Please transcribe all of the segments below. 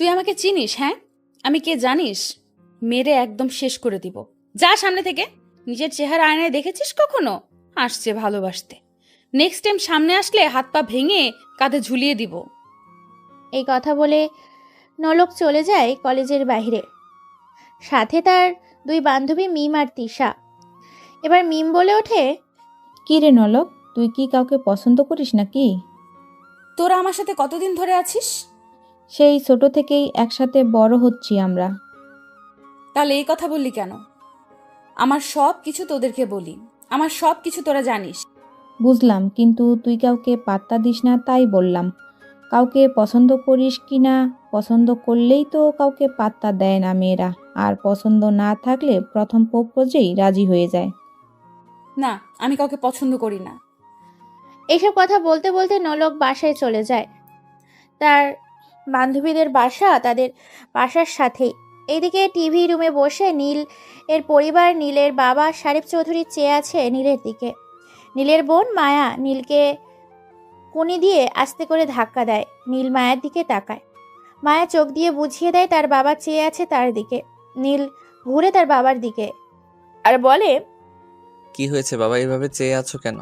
তুই আমাকে চিনিস? হ্যাঁ, আমি কে জানিস? মেরে একদম শেষ করে দিব। যা সামনে থেকে। নিজের চেহারা আয়নায় দেখেছিস কখনো? আসছে ভালোবাসতে। নেক্সট টাইম সামনে আসলে হাত পা ভেঙে কাঁধে ঝুলিয়ে দিব। এই কথা বলে নলক চলে যায় কলেজের বাইরে। সাথে তার দুই বান্ধবী মিম আর তিশা। এবার মিম বলে ওঠে, কি রে নলক, তুই কি কাউকে পছন্দ করিস নাকি? তোরা আমার সাথে কতদিন ধরে আছিস? সেই ছোট থেকেই একসাথে বড় হচ্ছি আমরা। তাহলে এই কথা বললি কেন? আমার সব কিছু তোদেরকে বলি, আমার সব কিছু তোরা জানিস। বুঝলাম, কিন্তু তুই কাউকে পাত্তা দিস না তাই বললাম। কাউকে পছন্দ করিস কি না, পছন্দ করলেই তো কাউকে পাত্তা দেয় না মেয়েরা, আর পছন্দ না থাকলে প্রথম প্রপোজেই রাজি হয়ে যায়। না, আমি কাউকে পছন্দ করি না। এইসব কথা বলতে বলতে নলক বাসায় চলে যায়। তার বান্ধবীদের বাসা তাদের বাসার সাথেই। এইদিকে টিভি রুমে বসে নীল এর পরিবার, নীলের বাবা শারিফ চৌধুরী চেয়ে আছে নীলের দিকে। নীলের বোন মায়া নীলকে কুনি দিয়ে আস্তে করে ধাক্কা দেয়। নীল মায়ের দিকে তাকায়। মায়া চোখ দিয়ে বুঝিয়ে দেয় তার বাবা চেয়ে আছে তার দিকে। নীল ঘুরে তার বাবার দিকে আর বলে, কি হয়েছে বাবা, এভাবে চেয়ে আছো কেন?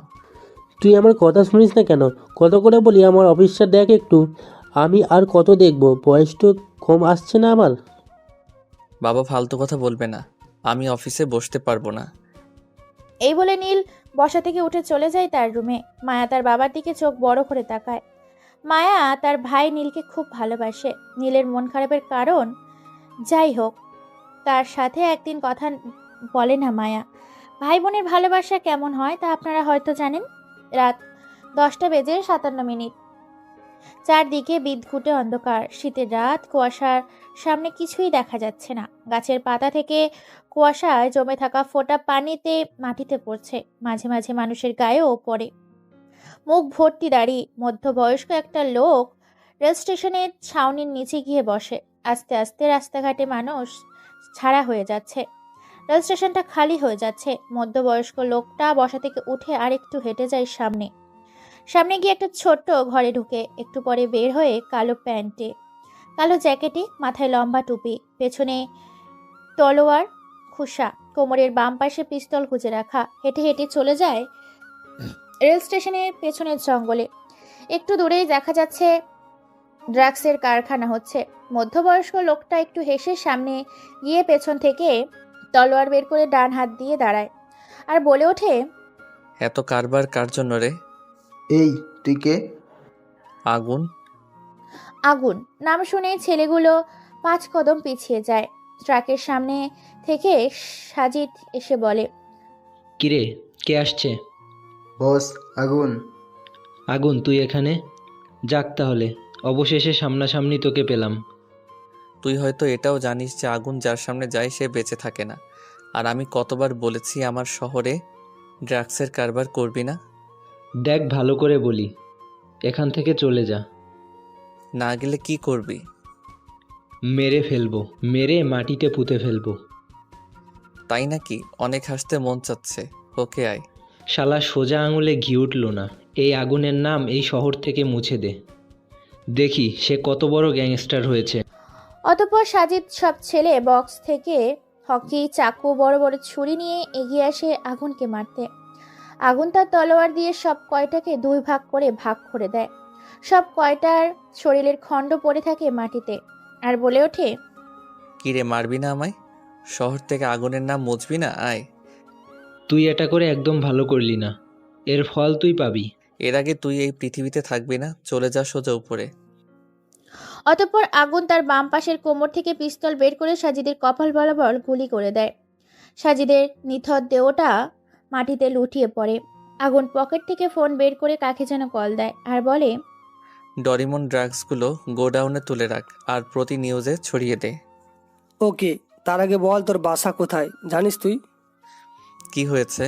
তুই আমার কথা শুনিস না কেন? কত করে বলি আমার অফিসটা দেখ একটু। আমি আর কত দেখব, বয়স তো কম আসছে না আমার। বাবা ফালতু কথা বলবে না, আমি অফিসে বসতে পারবো না। এই বলে নীল বসা থেকে উঠে চলে যায় তার রুমে। মায়া তার বাবার দিকে চোখ বড় করে তাকায়। মায়া তার ভাই নীলকে খুব ভালোবাসে। নীলের মন খারাপের কারণ যাই হোক, তার সাথে একদিন কথা বলে না মায়া। ভাই বোনের ভালোবাসা কেমন হয় তা আপনারা হয়তো জানেন। রাত 10:57। চারদিকে বিদঘুটে অন্ধকার। শীতের রাত, কুয়াশার সামনে কিছুই দেখা যাচ্ছে না। গাছের পাতা থেকে কুয়াশায় জমে থাকা ফোঁটা পানিতে মাটিতে পড়ছে, মাঝে মাঝে মানুষের গায়েও পড়ে। মুখ ভর্তি দাড়ি মধ্যবয়স্ক একটা লোক রেল স্টেশনের ছাউনির নিচে গিয়ে বসে। আস্তে আস্তে রাস্তাঘাটে মানুষ ছাড়া হয়ে যাচ্ছে। রেল স্টেশনটা খালি হয়ে যাচ্ছে। মধ্যবয়স্ক লোকটা বসা থেকে উঠে আরেকটু হেঁটে যায় সামনে। সামনে গিয়ে একটা ছোট্ট ঘরে ঢুকে একটু পরে বের হয়ে কালো প্যান্টে, কালো জ্যাকেটে, মাথায় লম্বা টুপি, পেছনে তলোয়ার খুসা, কোমরের বাম পাশে পিস্তল গুজে রাখা, হেঁটে হেঁটে চলে যায় রেল স্টেশনের পেছনের জঙ্গলে। একটু দূরেই দেখা যাচ্ছে ড্রাগসের কারখানা হচ্ছে। মধ্যবয়স্ক লোকটা একটু হেসে সামনে গিয়ে পেছন থেকে তলোয়ার বের করে ডান হাত দিয়ে দাঁড়ায় আর বলে ওঠে, এত কারবার কার জন্য রে? এই, তুই কে? আগুন। আগুন নাম শুনেই ছেলেগুলো 5 কদম পিছিয়ে যায়। ট্রাকের সামনে থেকে সাজিদ এসে বলে, কিরে, কে আসছে? বস, আগুন। আগুন, তুই এখানে? যাক তাহলে, অবশেষে সামনাসামনি তোকে পেলাম। তুই হয়তো এটাও জানিস যে আগুন যার সামনে যায় সে বেঁচে থাকে না। আর আমি কতবার বলেছি আমার শহরে ড্রাগসের কারবার করবি না। দেখ ভালো করে বলি, এখান থেকে চলে যা। না গেলে কি করবি? মেরে ফেলবো, মেরে মাটিতে পুঁতে ফেলবো। তাই নাকি? অনেক হাসতে মন চাচ্ছে। ওকে আয়। শালা সোজা আঙুলে ঘি উঠল না। এই আগুনের নাম এই শহর থেকে মুছে দে, দেখি সে কত বড় গ্যাংস্টার হয়েছে। অতঃপর সাজিদ সব ছেলে বক্স থেকে হকি, চাকু, বড় বড় ছুরি নিয়ে এগিয়ে আসে আগুনকে মারতে। আগুন তার তলোয়ার দিয়ে সব কয়টাকে 2 ভাগ করে দেয়। সব কয়টার শরীরের খণ্ড পড়ে থাকে মাটিতে আর বলে ওঠে, কিরে, মারবি না আমায়? শহর থেকে আগুনের নাম মুছবি না? আয়। তুই এটা করে একদম ভালো করলি না, এর ফল তুই পাবি। এর আগে তুই এই পৃথিবীতে থাকবি না, চলে যা সোজা উপরে। অতঃপর আগুন তার বাম পাশের কোমর থেকে পিস্তল বের করে সাজিদের কপাল বরাবর গুলি করে দেয়। সাজিদের নিথর দেহটা মাটিতে লুটিয়ে পড়ে। আগুন পকেট থেকে ফোন বের করে কাকে যেন কল দেয় আর বলে, ডরিমন ড্রাগসগুলো গোডাউনে তুলে রাখ আর প্রতি নিউজে ছড়িয়ে দে। ওকে, তার আগে বল তোর বাসা কোথায় জানিস তুই? কি হয়েছে?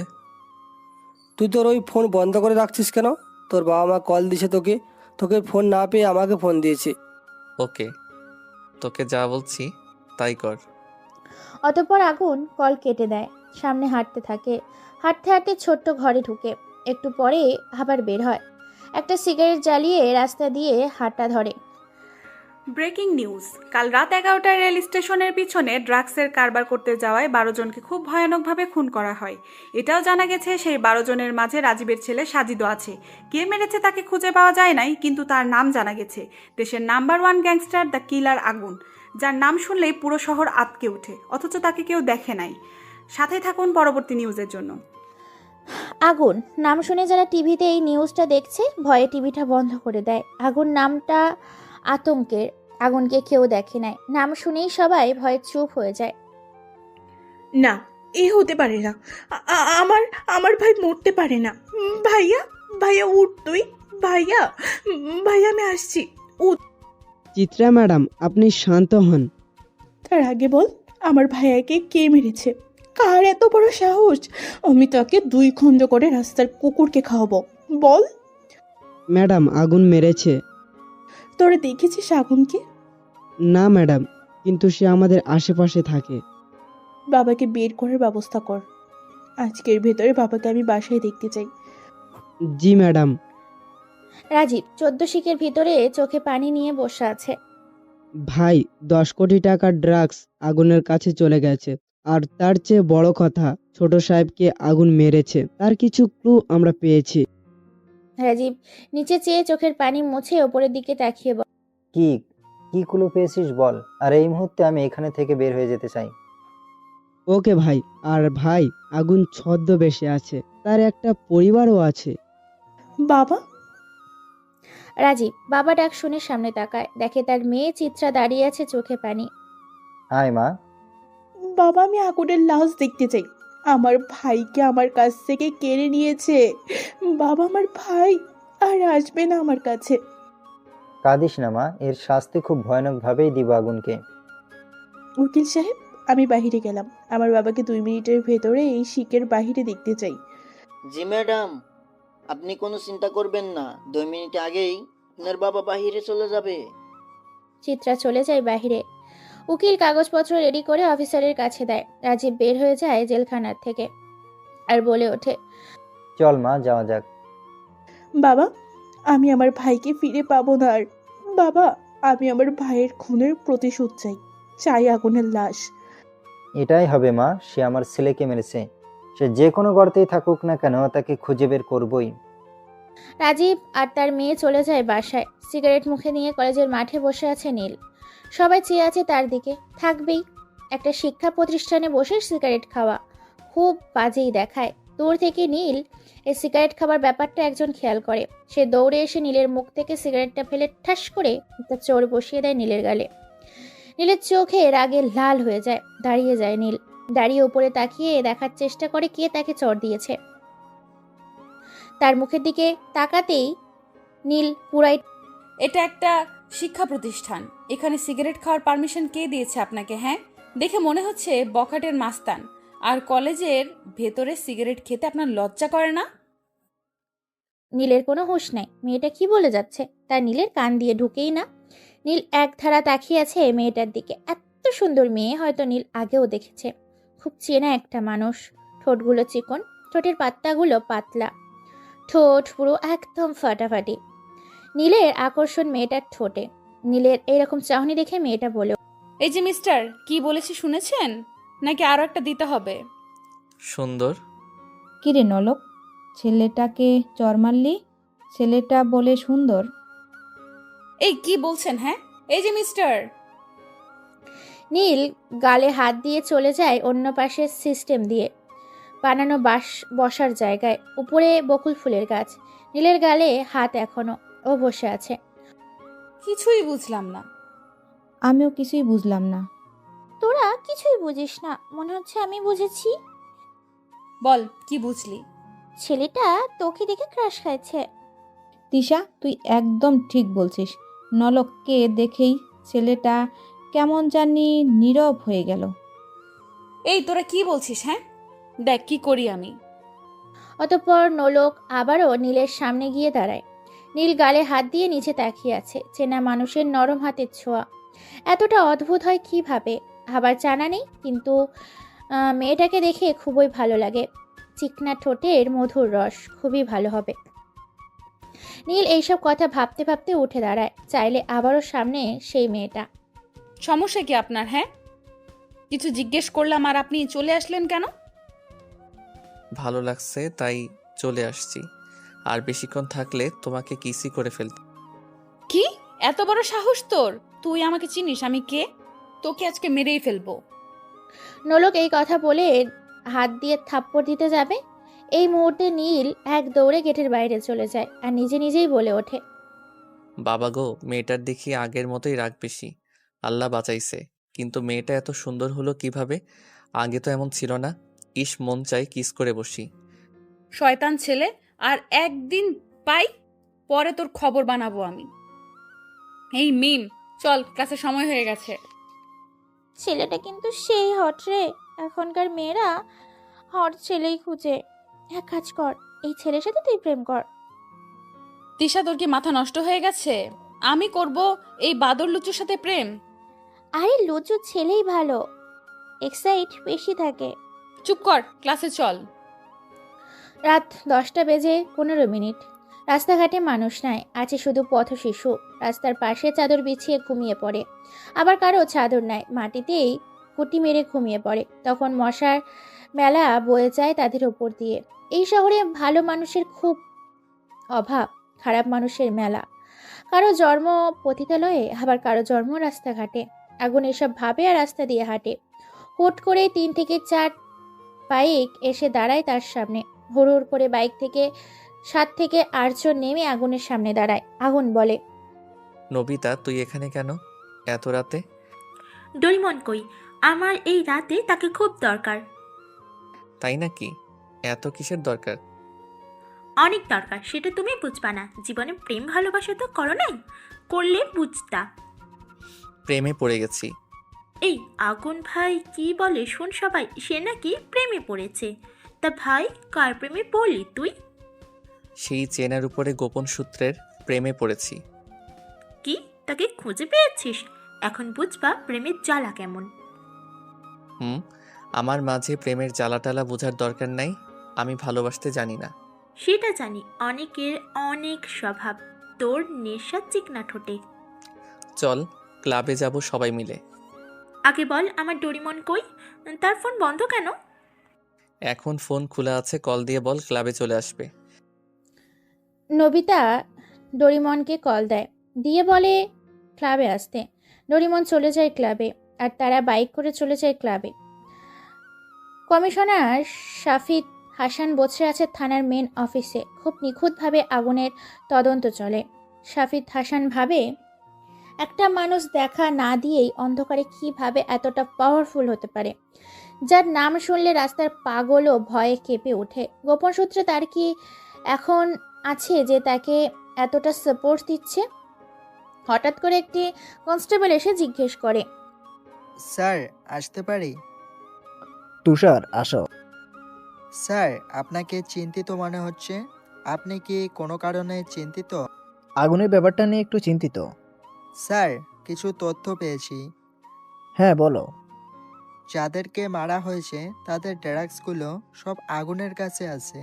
তুই তোর ওই ফোন বন্ধ করে রাখছিস কেন? তোর বাবা মা কল দিছে তোকে, তোকে ফোন না পেয়ে আমাকে ফোন দিয়েছে। ওকে, তোকে যা বলছি তাই কর। অতঃপর আগুন কল কেটে দেয়। সামনে হাঁটতে থাকে। হাঁটতে হাঁটতে ছোট্ট ঘরে ঢুকে একটু পরে আবার বের হয়। একটা সিগারেট জ্বালিয়ে রাস্তা দিয়ে হাঁটা ধরে। ব্রেকিং নিউজ, কাল রাত 11টায় রেল স্টেশনের পিছনে ড্রাগসের কারবার করতে যাওয়ায় 12 জনকে খুব ভয়ানকভাবে খুন করা হয়। এটাও জানা গেছে সেই 12 জনের মাঝে রাজীবের ছেলে সাজিদও আছে। কে মেরেছে তাকে খুঁজে পাওয়া যায় নাই, কিন্তু তার নাম জানা গেছে। দেশের নাম্বার 1 গ্যাংস্টার দ্য কিলার আগুন, যার নাম শুনলেই পুরো শহর আঁতকে ওঠে, অথচ তাকে কেউ দেখে নাই। সাথে থাকুন পরবর্তী নিউজের জন্য। আগুন নাম শুনে যারা টিভিতে এই নিউজটা দেখছে ভয়ে টিভিটা বন্ধ করে দেয়। আগুন নামটা আতঙ্কের। আগুনকে কেউ দেখে নাই, নাম শুনেই সবাই ভয়ে চুপ হয়ে যায়। না, এ হতে পারে না। আমার আমার ভাই মরতে পারে না। ভাইয়া, ভাইয়া উঠ তুই। ভাইয়া, ভাইয়া আমি আসছি, উঠ। চিত্রা ম্যাডাম, আপনি শান্ত হন। তার আগে বল, আমার ভাইয়াকে কে মেরেছে? কার এত বড় সাহস? আমি তাকে 2 খণ্ড করে রাস্তার কুকুরকে খাওয়াবো। বল। ম্যাডাম, আগুন মেরেছে। তোরা দেখেছিস আগুনকে? না ম্যাডাম, কিন্তু সে আমাদের আশেপাশে থাকে। বাবাকে বের করার ব্যবস্থা কর। আজকের ভেতরে বাবাকে আমি বাসায় দেখতে চাই। জি ম্যাডাম। রাজীব 14 শিকের ভিতরে চোখে পানি নিয়ে বসে আছে। ভাই, 10 কোটি টাকার ড্রাগস আগুনের কাছে চলে গেছে। আর তার চেয়ে বড় কথা, ছোট সাহেবকে আগুন মেরেছে, তার কিছু ক্লু আমরা পেয়েছি। রাজীব নিচে চেয়ে চোখের পানি মুছে ওপরের দিকে তাকিয়ে বলে, কি কি কুলু পেয়েছিস বল, আর এই মুহূর্তে আমি এখানে থেকে বের হয়ে যেতে চাই। ওকে ভাই। আর ভাই, আগুন ছদ্মবেশে আছে, তার একটা পরিবারও আছে। বাবা। রাজীব বাবা ডাক শুনে সামনে তাকায়, দেখে তার মেয়ে চিত্রা দাঁড়িয়ে আছে চোখে পানি। হাই মা। বাবা, আমি আগুনের লাশ দেখতে চাই। আমার ভাইকে আমার কাছ থেকে কেড়ে নিয়েছে। বাবা, আমার ভাই আর আসবে না আমার কাছে। কাঁদিস না মা, এর শাস্তি খুব ভয়ানকভাবেই দিব আগুনকে। উকিল সাহেব, আমি বাহিরে গেলাম। আমার বাবাকে 2 মিনিটের ভেতরে এই শিকের বাহিরে দেখতে চাই। জি ম্যাডাম, আপনি কোনো চিন্তা করবেন না, 2 মিনিট আগেই আপনার বাবা বাহিরে চলে যাবে। চিত্রা চলে যায় বাহিরে। উকিল কাগজপত্র রেডি করে অফিসারের কাছে দেয়। রাজীব বের হয়ে যায় জেলখানার থেকে আর বলে ওঠে, চল মা, যাওয়া যাক। বাবা, আমি আমার ভাইকে ফিরে পাবো না আর। বাবা, আমি আমার ভাইয়ের খুনের প্রতিশোধ চাই। চাই আগুনের লাশ। এটাই হবে মা, সে আমার ছেলেকে মেরেছে। সে যে কোনো গর্তেই থাকুক না কেন, তাকে খুঁজে বের করবই। রাজীব আর তার মেয়ে চলে যায় বাসায়। সিগারেট মুখে নিয়ে কলেজের মাঠে বসে আছে নীল। সবাই চেয়ে আছে তার দিকে, থাকবেই। একটা শিক্ষা প্রতিষ্ঠানে বসে সিগারেট খাওয়া খুব বাজেই দেখায়। দূর থেকে নীল এই সিগারেট খাবার ব্যাপারটা একজন খেয়াল করে। সে দৌড়ে এসে নীলের মুখ থেকে সিগারেটটা ফেলে ঠাস করে একটা চোর বসিয়ে দেয় নীলের গালে। নীলের চোখে রাগে লাল হয়ে যায়। দাঁড়িয়ে যায় নীল। দাঁড়িয়ে উপরে তাকিয়ে দেখার চেষ্টা করে কে তাকে চড় দিয়েছে। তার মুখের দিকে তাকাতেই নীল পুরাই। এটা একটা শিক্ষা প্রতিষ্ঠান, এখানে সিগারেট খাওয়ার পারমিশন কে দিয়েছে আপনাকে? হ্যাঁ, দেখে মনে হচ্ছে বখাটের মাস্তান। আর কলেজের ভেতরে সিগারেট খেতে আপনার লজ্জা করে না? নীলের কোনো হুঁশ নাই। মেয়েটা কি বলে যাচ্ছে তা নীলের কান দিয়ে ঢুকেই না। নীল এক ধারা তাকিয়ে আছে মেয়েটার দিকে। এত সুন্দর মেয়ে হয়তো নীল আগেও দেখেছে। খুব চেনা একটা মানুষ। ঠোঁটগুলো চিকন, ঠোঁটের পাত্তাগুলো পাতলা, ঠোঁট পুরো একদম ফাটাফাটি। নীলের আকর্ষণ মেয়েটার ঠোঁটে। নীলের এইরকম চাহনি দেখে মেয়েটা বলে, এই যে মিস্টার, কি বলেছি শুনেছেন নাকি আরো একটা দিতে হবে? সুন্দর। কিরে নলক, ছেলেটাকে চর মারলি? ছেলেটা বলে সুন্দর? এই কি বলছেন? হ্যাঁ, এই যে মিস্টার। নীল গালে হাত দিয়ে চলে যায় অন্য পাশের সিস্টেম দিয়ে বানানো বসার জায়গায়। উপরে বকুল ফুলের গাছ। নীলের গালে হাত এখনো। ও বসে আছে। কিছুই বুঝলাম না। আমিও কিছুই বুঝলাম না। তোরা কিছুই বুঝিস না, মনে হচ্ছে আমি বুঝেছি। বল, কি বুঝলি? ছেলেটা তোকে দেখে ক্রাশ খাইছে। তিশা, তুই একদম ঠিক বলছিস। নলককে দেখেই ছেলেটা কেমন জানি নীরব হয়ে গেল। এই তোরা কি বলছিস? হ্যাঁ, দেখ কি করি আমি। অতঃপর নলক আবারও নীলের সামনে গিয়ে দাঁড়ায়। নীল গালে হাত দিয়ে নিচে তাকিয়ে আছে। চেনা মানুষের নরম হাতের ছোঁয়া এতটা অদ্ভুত হয় কিভাবে আবার জানা নেই, কিন্তু মেয়েটাকে দেখে খুবই ভালো লাগে। চিকনা ঠোঁটের মধুর রস খুবই ভালো হবে। নীল এইসব কথা ভাবতে ভাবতে উঠে দাঁড়ায়, চাইলে আবারও সামনে সেই মেয়েটা। সমস্যা কি আপনার? হ্যাঁ, কিছু জিজ্ঞেস করলাম আর আপনি চলে আসলেন কেন? ভালো লাগছে তাই চলে আসছি। আর বেশিক্ষণ থাকলে তোমাকে কিসই করে ফেলত। কি এত বড় সাহস তোর? তুই আমাকে চিনিস আমি কে? তোকে আজকে মেরেই ফেলবো। নোলক এই কথা বলে হাত দিয়ে থাপ্পড় দিতে যাবে, এই মুহূর্তে নীল এক দৌড়ে গেটের বাইরে চলে যায় আর নিজে নিজেই বলে ওঠে, বাবা গো, মেয়েটার দেখি আগের মতোই রাগ বেশি। আল্লাহ বাঁচাইছে। কিন্তু মেয়েটা এত সুন্দর হলো কিভাবে? আগে তো এমন ছিল না। ইস, মন চাই কিস করে বসি। শয়তান ছেলে, আর একদিন পাই পরে তোর খবর বানাবো আমি। এই মিম, চল, ক্লাসের সময় হয়ে গেছে। ছেলেটা কিন্তু সেই হট রে, এখনকার মেয়েরা হট ছেলেই খুঁজে। এক কাজ কর, এই ছেলের সাথে তুই প্রেম কর। তিশা, তোর কি মাথা নষ্ট হয়ে গেছে? আমি করব এই বাদর লুচুর সাথে প্রেম? আরে লুচু ছেলেই ভালো, এক্সাইট বেশি থাকে। চুপ কর, ক্লাসে চল। রাত 10:15 রাস্তাঘাটে মানুষ নাই, আছে শুধু পথ শিশু। রাস্তার পাশে চাদর বিছিয়ে ঘুমিয়ে পড়ে, আবার কারো চাদর নাই, মাটিতেই কুটি মেরে ঘুমিয়ে পড়ে। তখন মশার মেলা বয়ে যায় তাদের ওপর দিয়ে। এই শহরে ভালো মানুষের খুব অভাব, খারাপ মানুষের মেলা। কারো জন্ম পতিতালয়ে, আবার কারো জন্ম রাস্তাঘাটে। আগুন এসব ভাবে আর রাস্তা দিয়ে হাঁটে। হুট করে 3 থেকে 4 বাইক এসে দাঁড়ায় তার সামনে। হুড় করে বাইক থেকে 7 থেকে 8 জন নেমে আগুনের সামনে দাঁড়ায়। আগুন বলে, নবিতা, তুই এখানে কেন এত রাতে? ডোরিমন কই? আমার এই রাতে তাকে খুব দরকার। তাই নাকি? এত কিসের দরকার? অনেক দরকার, সেটা তুমি বুঝবা না। জীবনে প্রেম ভালোবাসা তো করো নাই, করলে বুঝতা। প্রেমে পড়ে গেছি। এই আগুন ভাই কি বলে শোন সবাই, সে নাকি প্রেমে পড়েছে। তা ভাই, কার প্রেমে পড়লি তুই? সেই চেনার উপরে গোপন সূত্রের প্রেমে পড়েছি। কি, তাকে খুঁজে পেয়েছিস? এখন বুঝবা প্রেমের জ্বালা কেমন। আমার মাঝে প্রেমের জ্বালাটালা বোঝার দরকার নাই। আমি ভালোবাসতে জানি না। সেটা জানি, অনেকের অনেক স্বভাব। তোর নেশা চিকনা ঠোঁটে। চল, ক্লাবে যাব সবাই মিলে। আগে বল, আমার ডোরিমন কই? তার ফোন বন্ধ কেন? এখন ফোন খোলা আছে, কল দিয়ে বল ক্লাবে চলে আসবে। নবিতা ডোরিমনকে কল দেয়, দিয়ে বলে ক্লাবে আসতে। ডোরিমন চলে যায় ক্লাবে, আর তারা বাইক করে চলে যায় ক্লাবে। কমিশনার শাফিদ হাসান বসে আছে থানার মেন অফিসে। খুব নিখুঁতভাবে আগুনের তদন্ত চলে। শাফিদ হাসান ভাবে, একটা মানুষ দেখা না দিয়েই অন্ধকারে কিভাবে এতটা পাওয়ারফুল হতে পারে, যার নাম শুনলে রাস্তার পাগলও ভয়ে কেঁপে ওঠে। গোপন সূত্রে তার কি এখন আছে যে তাকে এতটা সাপোর্ট দিচ্ছে? হঠাৎ করে একটি কনস্টেবল এসে জিজ্ঞেস করে, স্যার আসতে পারি? তুষার, আসো। স্যার, আপনাকে চিন্তিত মনে হচ্ছে। আপনি কি কোনো কারণে চিন্তিত? আগুনের ব্যাপারটা নিয়ে একটু চিন্তিত। স্যার, কিছু তথ্য পেয়েছি। হ্যাঁ, বলো। যাদেরকে মারা হয়েছে তাদের ড্রাগসগুলো সব আগুনের কাছে আছে,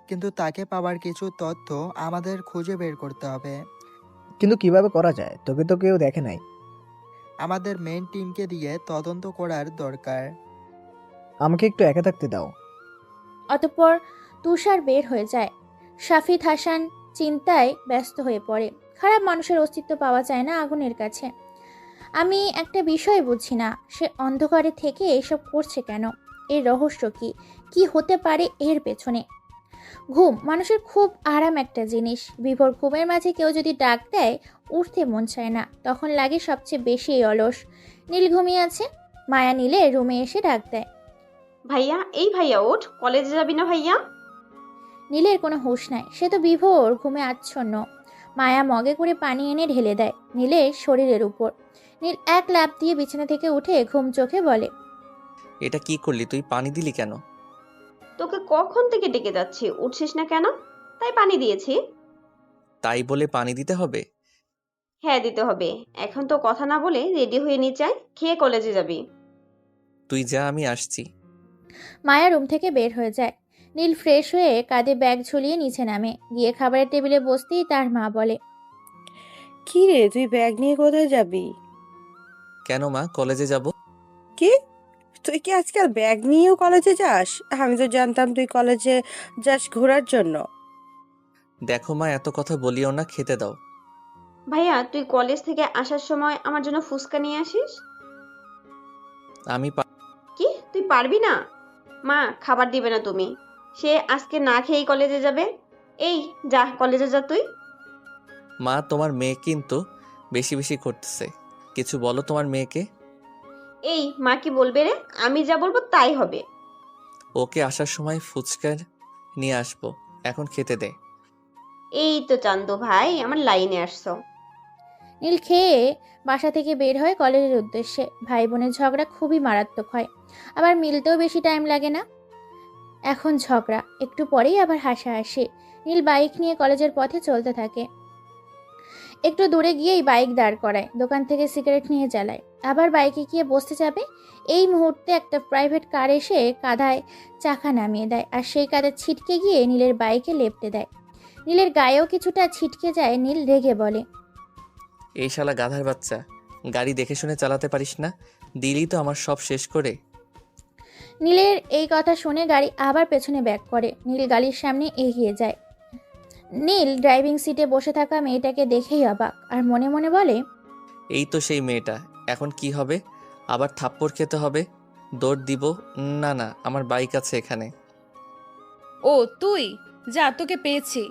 কিন্তু তাকে পাওয়ার কিছু তথ্য আমাদের খুঁজে বের করতে হবে। কিন্তু কিভাবে করা যায়? তোকে তো কেউ দেখে নাই। আমাদের মেইন টিমকে দিয়ে তদন্ত করার দরকার। আমাকে একটু একা থাকতে দাও। অতঃপর তুষার বের হয়ে যায়। শাফিদ হাসান চিন্তায় ব্যস্ত হয়ে পড়ে। খারাপ মানুষের অস্তিত্ব পাওয়া যায় না আগুনের কাছে। আমি একটা বিষয় বুঝি না, সে অন্ধকারে থেকে এসব করছে কেন? এর রহস্য কি? কি হতে পারে এর পেছনে? ঘুম মানুষের খুব আরাম একটা জিনিস। বিভোর ঘুমের মাঝে কেউ যদি ডাক দেয়, উঠতে মন চায় না, তখন লাগে সবচেয়ে বেশি অলস। নীল ঘুমিয়ে আছে। মায়া নীলের রুমে এসে ডাক দেয়, ভাইয়া, এই ভাইয়া ওঠ, কলেজে যাবি না ভাইয়া? নীলের কোনো হুঁশ নাই, সে তো বিভোর ঘুমে আচ্ছন্ন। মায়া মগে করে পানি এনে ঢেলে দেয় নীলের শরীরের উপর। নীল এক লাফ দিয়ে বিছানা থেকে উঠে ঘুম চোখে বলে, এটা কি করলি তুই? পানি দিলি কেন? তোকে কখন থেকে ডেকে যাচ্ছি, উঠছিস না কেন? তাই পানি দিয়েছি। তাই বলে পানি দিতে হবে? হ্যাঁ, দিতে হবে। এখন তো কথা না বলে রেডি হয়ে নিয়ে যাই, খেয়ে কলেজে যাবি। তুই যা, আমি আসছি। মায়া রুম থেকে বের হয়ে যায়। নীল ফ্রেশ হয়ে কাঁধে ব্যাগ ঝুলিয়ে নিচে নামে। গিয়ে খাবারের টেবিলে বসতেই তার মা বলে, কি রে, তুই ব্যাগ নিয়ে কোথায় যাবি? কেন মা, কলেজে যাব। কি, তুই কি আজকাল ব্যাগ নিয়েও কলেজে যাস? আমি তো জানতাম তুই কলেজে যাস ঘোরার জন্য। দেখো মা, এত কথা বলিও না, খেতে দাও। ভাইয়া, তুই কলেজ থেকে আসার সময় আমার জন্য ফুচকা নিয়ে আসিস। আমি কি, তুই পারবি না? মা খাবার দিবে না তুমি, সে আজকে না খেয়েই কলেজে যাবে। এই যা, কলেজে যা তুই। মা, তোমার মেয়ে কিন্তু বেশি বেশি করতেছে, কিছু বলো তোমার মেয়েকে। এই মা কি বলবে রে? আমি যা বলবো তাই হবে। ওকে আসার সময় ফুচকা নিয়ে আসবো, এখন খেতে দে। এই তো চান্দু ভাই, আমার লাইনে আসছো। নীল খেয়ে বাসা থেকে বের হয় কলেজের উদ্দেশ্যে। ভাই বোনের ঝগড়া খুবই মারাত্মক হয়, আবার মিলতেও বেশি টাইম লাগে না। এখন ঝগড়া, একটু পরেই আবার হাসাহাসি। নীল বাইক নিয়ে কলেজের পথে চলতে থাকে। একটু দূরে গিয়েই বাইক দাঁড় করায়, দোকান থেকে সিগারেট নিয়ে জ্বালায়, আবার বাইকে গিয়ে বসতে যাবে। এই মুহূর্তে একটা প্রাইভেট কার এসে কাঁধায় চাকা নামিয়ে দেয়, আর সেই কাঁধে ছিটকে গিয়ে নীলের বাইকে লেপ্টে দেয়। নীলের গায়েও কিছুটা ছিটকে যায়। নীল রেগে বলে, এই শালা গাধার বাচ্চা, গাড়ি দেখে শুনে চালাতে পারিস না? দিলি তো আমার সব শেষ করে। নীলের এই কথা শুনে গাড়ি আবার পেছনে ব্যাক করে। নীল গাড়ির সামনে এগিয়ে যায়। নীল ড্রাইভিং সিটে বসে থাকা মেয়েটাকে দেখেই অবাক, আর মনে মনে বলে, এই তো সেই মেয়েটা, এখন কি হবে? আবার থাপ্পড় খেতে হবে? দৌড় দিব? না না, আমার বাইক আছে এখানে। ও তুই, যা, তোকে পেয়েছি।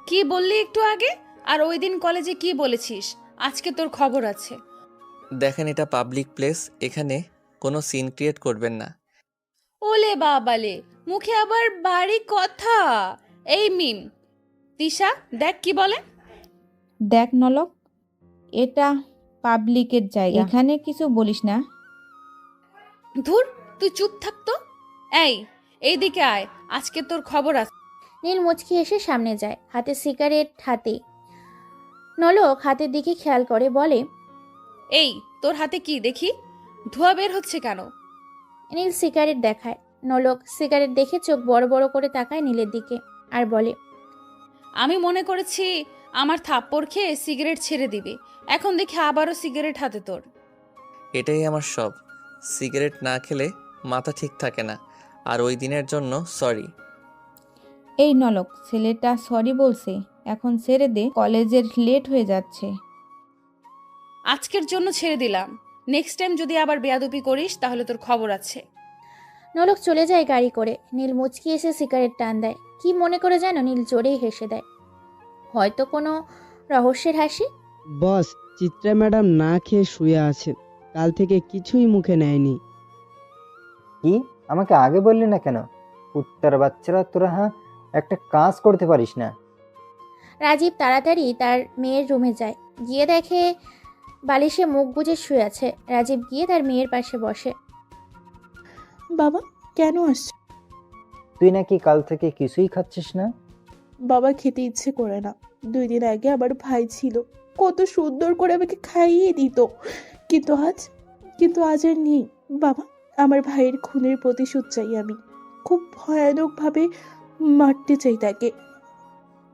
কি বললি একটু আগে? আর ওই দিন কলেজে কি বলেছিস? আজকে তোর খবর আছে। দেখেন, এটা পাবলিক প্লেস, এখানে কোনো সিন ক্রিয়েট করবেন না। ওলে বাবালে, মুখে আবার বাড়ি কথা। এই মিম, তিশা দেখ কি বলে। দেখ নলক, এটা পাবলিকের জায়গা, এখানে কিছু বলিস না। ধুর, তুই চুপ থাকতো। এইদিকে আয়, আজকে তোর খবর আছে। নীল মুচকি এসে সামনে যায়, হাতে সিগারেট হাতে। নলক হাতের দিকে খেয়াল করে বলে, এই তোর হাতে কি দেখি? ধোঁয়া বের হচ্ছে কেন? নীল সিগারেট দেখায়। নলক সিগারেট দেখে চোখ বড় বড় করে তাকায় নীলের দিকে, আর বলে, আমি মনে করেছি আমার থাপ্পড় খেয়ে সিগারেট ছেড়ে দিবে, এখন দেখি আবারও সিগারেট হাতে তোর। এটাই আমার সব, সিগারেট না খেলে মাথা ঠিক থাকে না। আর ওই দিনের জন্য সরি। এই নলক, ছেলেটা সরি বলছে, এখন ছেড়ে দে, কলেজের লেট হয়ে যাচ্ছে। আজকের জন্য ছেড়ে দিলাম, নেক্সট টাইম যদি আবার বেয়াদবি করিস তাহলে তোর খবর আছে। নলক চলে যায় গাড়ি করে। নীল মুচকি এসে সিগারেট টান দেয়। কি মনে করে যেন নীল জোরেই হেসে দেয়, হয়তো কোনো রহস্যের হাসি। বস, চিত্রা ম্যাডাম না খেয়ে শুয়ে আছে, কাল থেকে কিছুই মুখে নেয়নি। কি, আমাকে আগে বললি না কেন? উত্তর বাচ্চারা, তোরা একটা কাজ করতে পারিস না? রাজীব তাড়াতাড়ি তার মেয়ের রুমে যায়, গিয়ে দেখে বালিশে মুখ গুজে শুয়ে আছে। রাজীব গিয়ে তার মেয়ের পাশে বসে। বাবা, কেন আসছো? তুই নাকি কাল থেকে কিছুই খাচ্ছিস না? বাবা, খেতে ইচ্ছে করে না। 2 দিন আগে আমার ভাই ছিল, কত সুন্দর করে আমাকে খাইয়ে দিত, কিন্তু আজ আর নেই। বাবা, আমার ভাইয়ের খুনের প্রতিশোধ চাই আমি, খুব ভয়ানকভাবে মারতে চাই তাকে।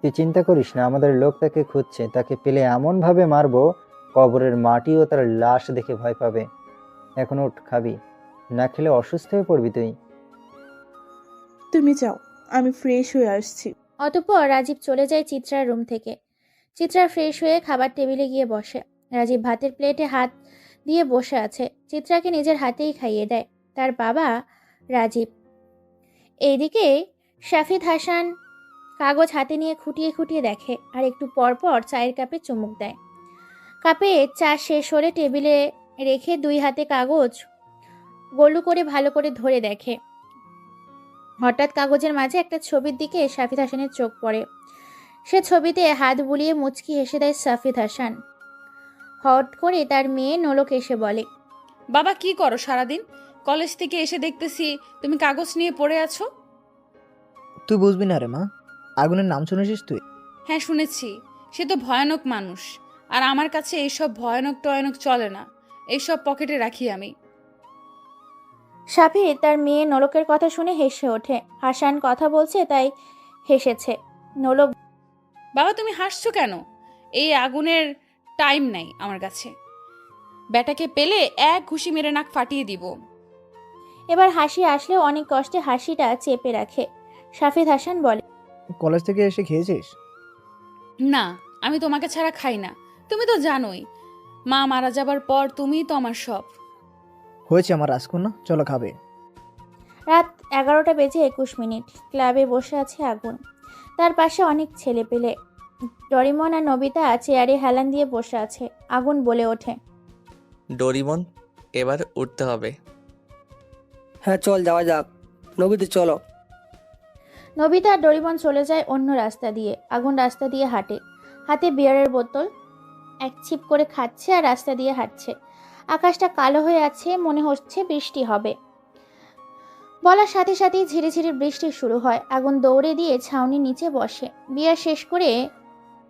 তুই চিন্তা করিস না, আমাদের লোক তাকে খুঁজছে, তাকে পেলে এমন ভাবে মারবো কবরের মাটিও তার লাশ দেখে ভয় পাবে। এখন ওঠ, খাবি না, খেলে অসুস্থ হয়ে পড়বি তুই। তুমি যাও, আমি ফ্রেশ হয়ে আসছি। অতঃপর রাজীব চলে যায় চিত্রার রুম থেকে। চিত্রা ফ্রেশ হয়ে খাবার টেবিলে গিয়ে বসে। রাজীব ভাতের প্লেটে হাত দিয়ে বসে আছে, চিত্রাকে নিজের হাতেই খাইয়ে দেয় তার বাবা রাজীব। এইদিকে শাফিদ হাসান কাগজ হাতে নিয়ে খুঁটিয়ে খুঁটিয়ে দেখে, আর একটু পর পর চায়ের কাপে চুমুক দেয়। কাপে চা শেষ হলে টেবিলে রেখে 2 হাতে কাগজ গোলু করে ভালো করে ধরে দেখে। হঠাৎ কাগজের মাঝে একটা ছবির দিকে শাফিদ হাসানের চোখ পড়ে। সে ছবিতে হাত বুলিয়ে মুচকি হেসে দেয় শাফিদ হাসান। হট করে তার মেয়ে নলক এসে বলে, বাবা কি করো সারাদিন? কলেজ থেকে এসে দেখতেছি তুমি কাগজ নিয়ে পড়ে আছো। তুই বুঝবি না রে মা, আগুনের নাম শুনেছিস তুই? হ্যাঁ শুনেছি, সে তো ভয়ানক মানুষ, আর আমার কাছে এইসব ভয়ানক টয়ানক চলে না, এইসব পকেটে রাখি আমি। সাফি তার মেয়ে নোলকের কথা শুনে হেসে ওঠে। হাসান কথা বলছে তাই হেসেছে। নোলক, বাবা তুমি হাসছো কেন? এই আগুনের টাইম নাই আমার কাছে। ব্যাটাকে পেলে এক ঘুষি মেরে নাক ফাটিয়ে দিব। এবার হাসি আসলেও অনেক কষ্টে হাসিটা চেপে রাখে। সাফিদ হাসান বলে, কলেজ থেকে এসে খেয়েছিস? না, আমি তোমাকে ছাড়া খাই না। তুমি তো জানোই, মা মারা যাবার পর তুমিই তো আমার সব। হয়েছে আমার রাজকন্যা, চলো খাবে। রাত 11:21। ক্লাবে বসে আছে আগুন। তার পাশে অনেক ছেলে পেলে। ডরিমন আর নবিতা চেয়ারে হেলান দিয়ে বসে আছে। আগুন বলে ওঠে, ডোরিমন, এবার উঠতে হবে। হ্যাঁ চল যাওয়া যাক। নবীতে চলো। নবিতা আর ডরিমন চলে যায় অন্য রাস্তা দিয়ে। আগুন রাস্তা দিয়ে হাঁটে, হাতে বিয়ারের বোতল এক ছিপ করে খাচ্ছে আর রাস্তা দিয়ে হাঁটছে। আকাশটা কালো হয়ে আছে, মনে হচ্ছে বৃষ্টি হবে। বলার সাথে সাথেই ঝিরিঝিরি বৃষ্টি শুরু হয়। আগুন দৌড়ে দিয়ে ছাউনির নিচে বসে। বিয়ার শেষ করে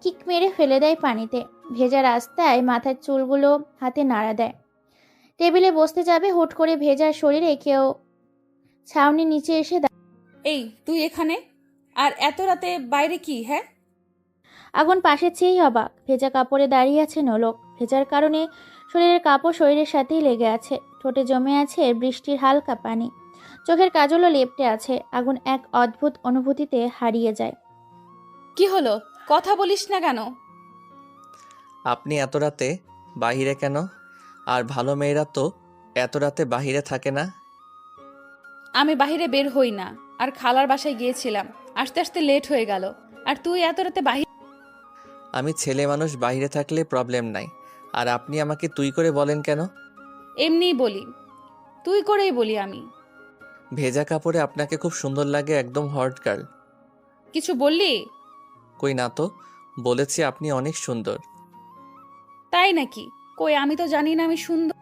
কিক মেরে ফেলে দেয় পানিতে। ভেজা রাস্তায় মাথার চুলগুলো হাতে নাড়া দেয়। টেবিলে বসতে যাবে, হুট করে ভেজা শরীরে কেউ ছাউনির নিচে এসে এই তুই এখানে? আর এত রাতে বাইরে কি? হ্যাঁ, আগুন পাশে চেয়েই অবাক। ভেজা কাপড়ে দাঁড়িয়ে আছে নোলক। ভেজার কারণে শরীরের কাপড় শরীরের সাথেই লেগে আছে। ঠোঁটে জমে আছে বৃষ্টির হালকা পানি। চোখের কাজলও লেপ্টে আছে। আগুন এক অদ্ভুত অনুভূতিতে হারিয়ে যায়। কি হলো? কথা বলিস না কেন? আপনি এত রাতে বাহিরে কেন? আর ভালো মেয়েরা তো এত রাতে বাহিরে থাকে না। আমি বাহিরে বের হই না। আর খালার বাসায় গিয়েছিলাম, আস্তে আস্তে লেট হয়ে গেল। আর তুই এত রাতে বাহিরে? আমি ছেলে মানুষ, বাহিরে থাকলে প্রবলেম নাই। আর আপনি আমাকে তুই করে বলেন কেন? এমনিই বলি, তুই করেই বলি আমি। ভেজা কাপড়ে আপনাকে খুব সুন্দর লাগে, একদম হট গার্ল। কিছু বললি? কই না তো, বলেছি আপনি অনেক সুন্দর। তাই নাকি? কই, আমি তো জানি না আমি সুন্দর।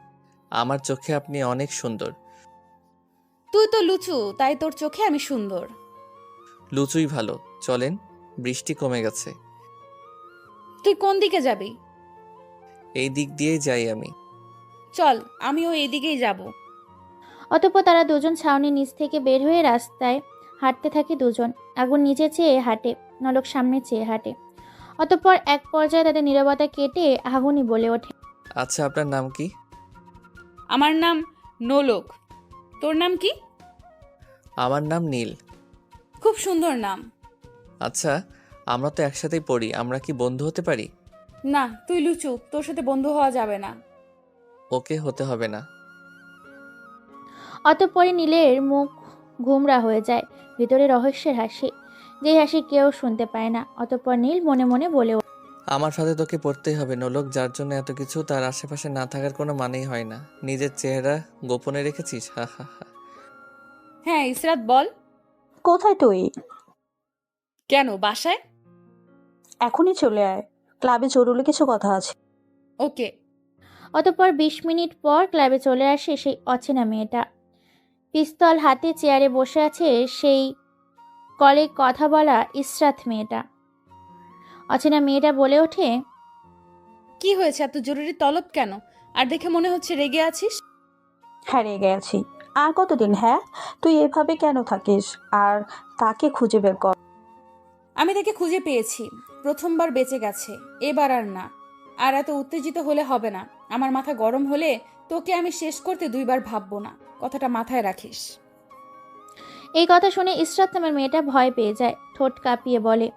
আমার চোখে আপনি অনেক সুন্দর। তুই তো লুচু, তাই তোর চোখে আমি সুন্দর। লুচুই ভালো। চলেন, বৃষ্টি কমে গেছে। তুই কোন দিকে যাবি? এই দিক দিয়েই যাই আমি। চল, আমিও এইদিকেই যাব। অতঃপর তারা দুজন ছাউনির নিচ থেকে বের হয়ে রাস্তায় হাঁটতে থাকে দুজন। আগুন নিচে চেয়ে হাঁটে, নলক সামনে চেয়ে হাঁটে। অতঃপর এক পর্যায়ে তাদের নীরবতা কেটে আগুনই বলে ওঠে, আচ্ছা, আপনার নাম কি? আমার নাম নোলক। তোর নাম কি? আমার নাম নীল। খুব সুন্দর নাম। আচ্ছা, আমরা তো একসাথেই পড়ি, আমরা কি বন্ধু হতে পারি? না, তুই লুচু, তোর সাথে বন্ধু হওয়া যাবে না। ওকে, হতে হবে না। অতঃপরে নীলের মুখ ঘুমরা হয়ে যায়। ভিতরে রহস্যের হাসি, যে হাসি কেউ শুনতে পায় না। অতঃপর নীল মনে মনে বলে, আমার সাথে তোকে পড়তেই হবে নোলক। যার জন্য এত কিছু, তার আশেপাশে না থাকার কোনো মানেই হয় না। নিজের চেহারা গোপনে রেখেছিস, হা হা হা। হ্যাঁ ইসরাত, বল। কোথায় তুই? কেন, বাসায়? এখনই চলে আয়, ক্লাবে জরুরি কিছু কথা আছে। ওকে। অতঃপর 20 মিনিট পর ক্লাবে চলে আসে সেই অচেনা মেয়েটা। পিস্তল হাতে চেয়ারে বসে আছে সেই কলে কথা বলা ইসরাত মেয়েটা। অচেনা মেয়েটা বলে ওঠে, কি হয়েছে? এত জরুরি তলব কেন? আর দেখে মনে হচ্ছে রেগে আছিস। হ্যাঁ রেগে আছি। আর কতদিন? হ্যাঁ, তুই এভাবে কেন থাকিস? আর তাকে খুঁজে বের কর। আমি তাকে খুঁজে পেয়েছি, প্রথমবার বেঁচে গেছে, এবার আর না। আর এত উত্তেজিত হলে হবে না। আমার মাথা গরম হলে তোকে আমি শেষ করতে 2 বার ভাববো না, কথাটা মাথায় রাখিস। এই কথা শুনে ইসরাত নামের মেয়েটা ভয় পেয়ে যায়। ঠোঁট কাঁপিয়ে বলে,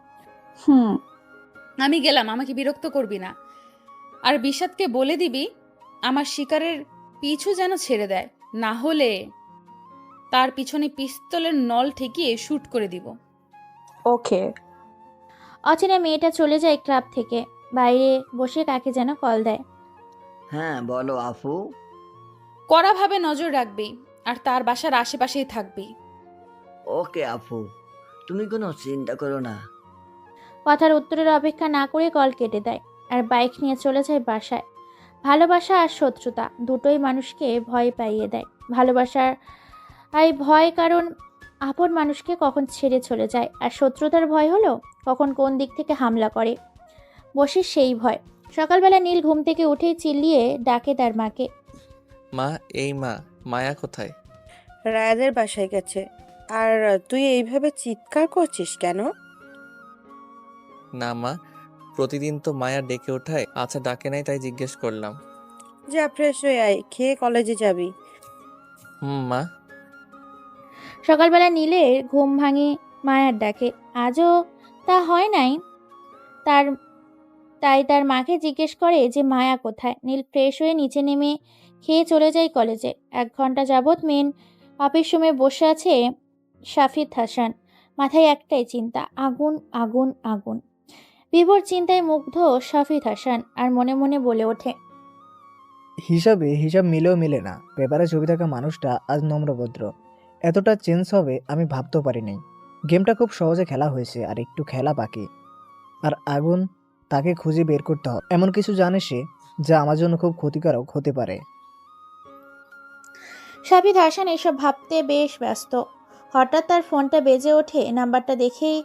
আমি গেলাম, আমাকে বিরক্ত করবি না। আর বিষাদকে বলে দিবি আমার শিকারের পিছু যেন ছেড়ে দেয়, না হলে তার পিছনে পিস্তলের নল ঠেকিয়ে শুট করে দিব। ওকে। অচেনা মেয়েটা চলে যায় ক্লাব থেকে। বাইরে বসে কাকে যেন কল দেয়। হ্যাঁ বলো আফু। কড়াভাবে নজর রাখবি, আর তার বাসার আশেপাশেই থাকবি। ওকে আফু, তুমি কোনো চিন্তা করো না। কথার উত্তরের অপেক্ষা না করে কল কেটে দেয় আর বাইক নিয়ে চলে যায় বাসায়। ভালোবাসা আর শত্রুতা দুটোই মানুষকে ভয় পাইয়ে দেয়। ভালোবাসার এই ভয় কারণ আপন মানুষকে কখন ছেড়ে চলে যায়, আর শত্রুতার ভয় হলো কখন কোন দিক থেকে হামলা করে বসে সেই ভয়। সকালবেলা নীল ঘুম থেকে উঠেই চিল্লিয়ে ডাকে তার মাকে। মা, এই মা, মায়া কোথায়? রায়াদের বাসায় গেছে। আর তুই এইভাবে চিৎকার করছিস কেন? না মা, প্রতিদিন তো মায়া ডেকে ওঠায়, আচ্ছা ডাকে নাই তাই জিজ্ঞেস করলাম। যা ফ্রেশ হয়ে আয়, খেয়ে কলেজে যাবি। মা। সকালবেলা নীলের ঘুম ভাঙে মায়ার ডাকে। আজও তা হয় নাই। তাই তার মাকে জিজ্ঞেস করে যে মায়া কোথায়। নীল ফ্রেশ হয়ে নিচে নেমে খেয়ে চলে যায় কলেজে। 1 ঘন্টা যাবৎ মেন অফিস রুমে বসে আছে শাফিদ হাসান। মাথায় একটাই চিন্তা, আগুন আগুন আগুন। বিভোর চিন্তায় মুগ্ধ শাফিদ হাসান আর মনে মনে বলে ওঠে, হিসাব মিলেও মিলে না। পেপারে ছবি থাকা মানুষটা আজ নম্রভদ্র। এতটা চেঞ্জ হবে আমি ভাবতেও পারিনি। গেমটা খুব সহজে খেলা হয়েছে, আর একটু খেলা বাকি। আর আগুন, তাকে খুঁজে বের করতে হবে। এমন কিছু জানে সে যা আমার জন্য খুব ক্ষতিকারক হতে পারে। শাফিদ হাসান এসব ভাবতে বেশ ব্যস্ত। হঠাৎ তার ফোনটা বেজে ওঠে। নাম্বারটা দেখেই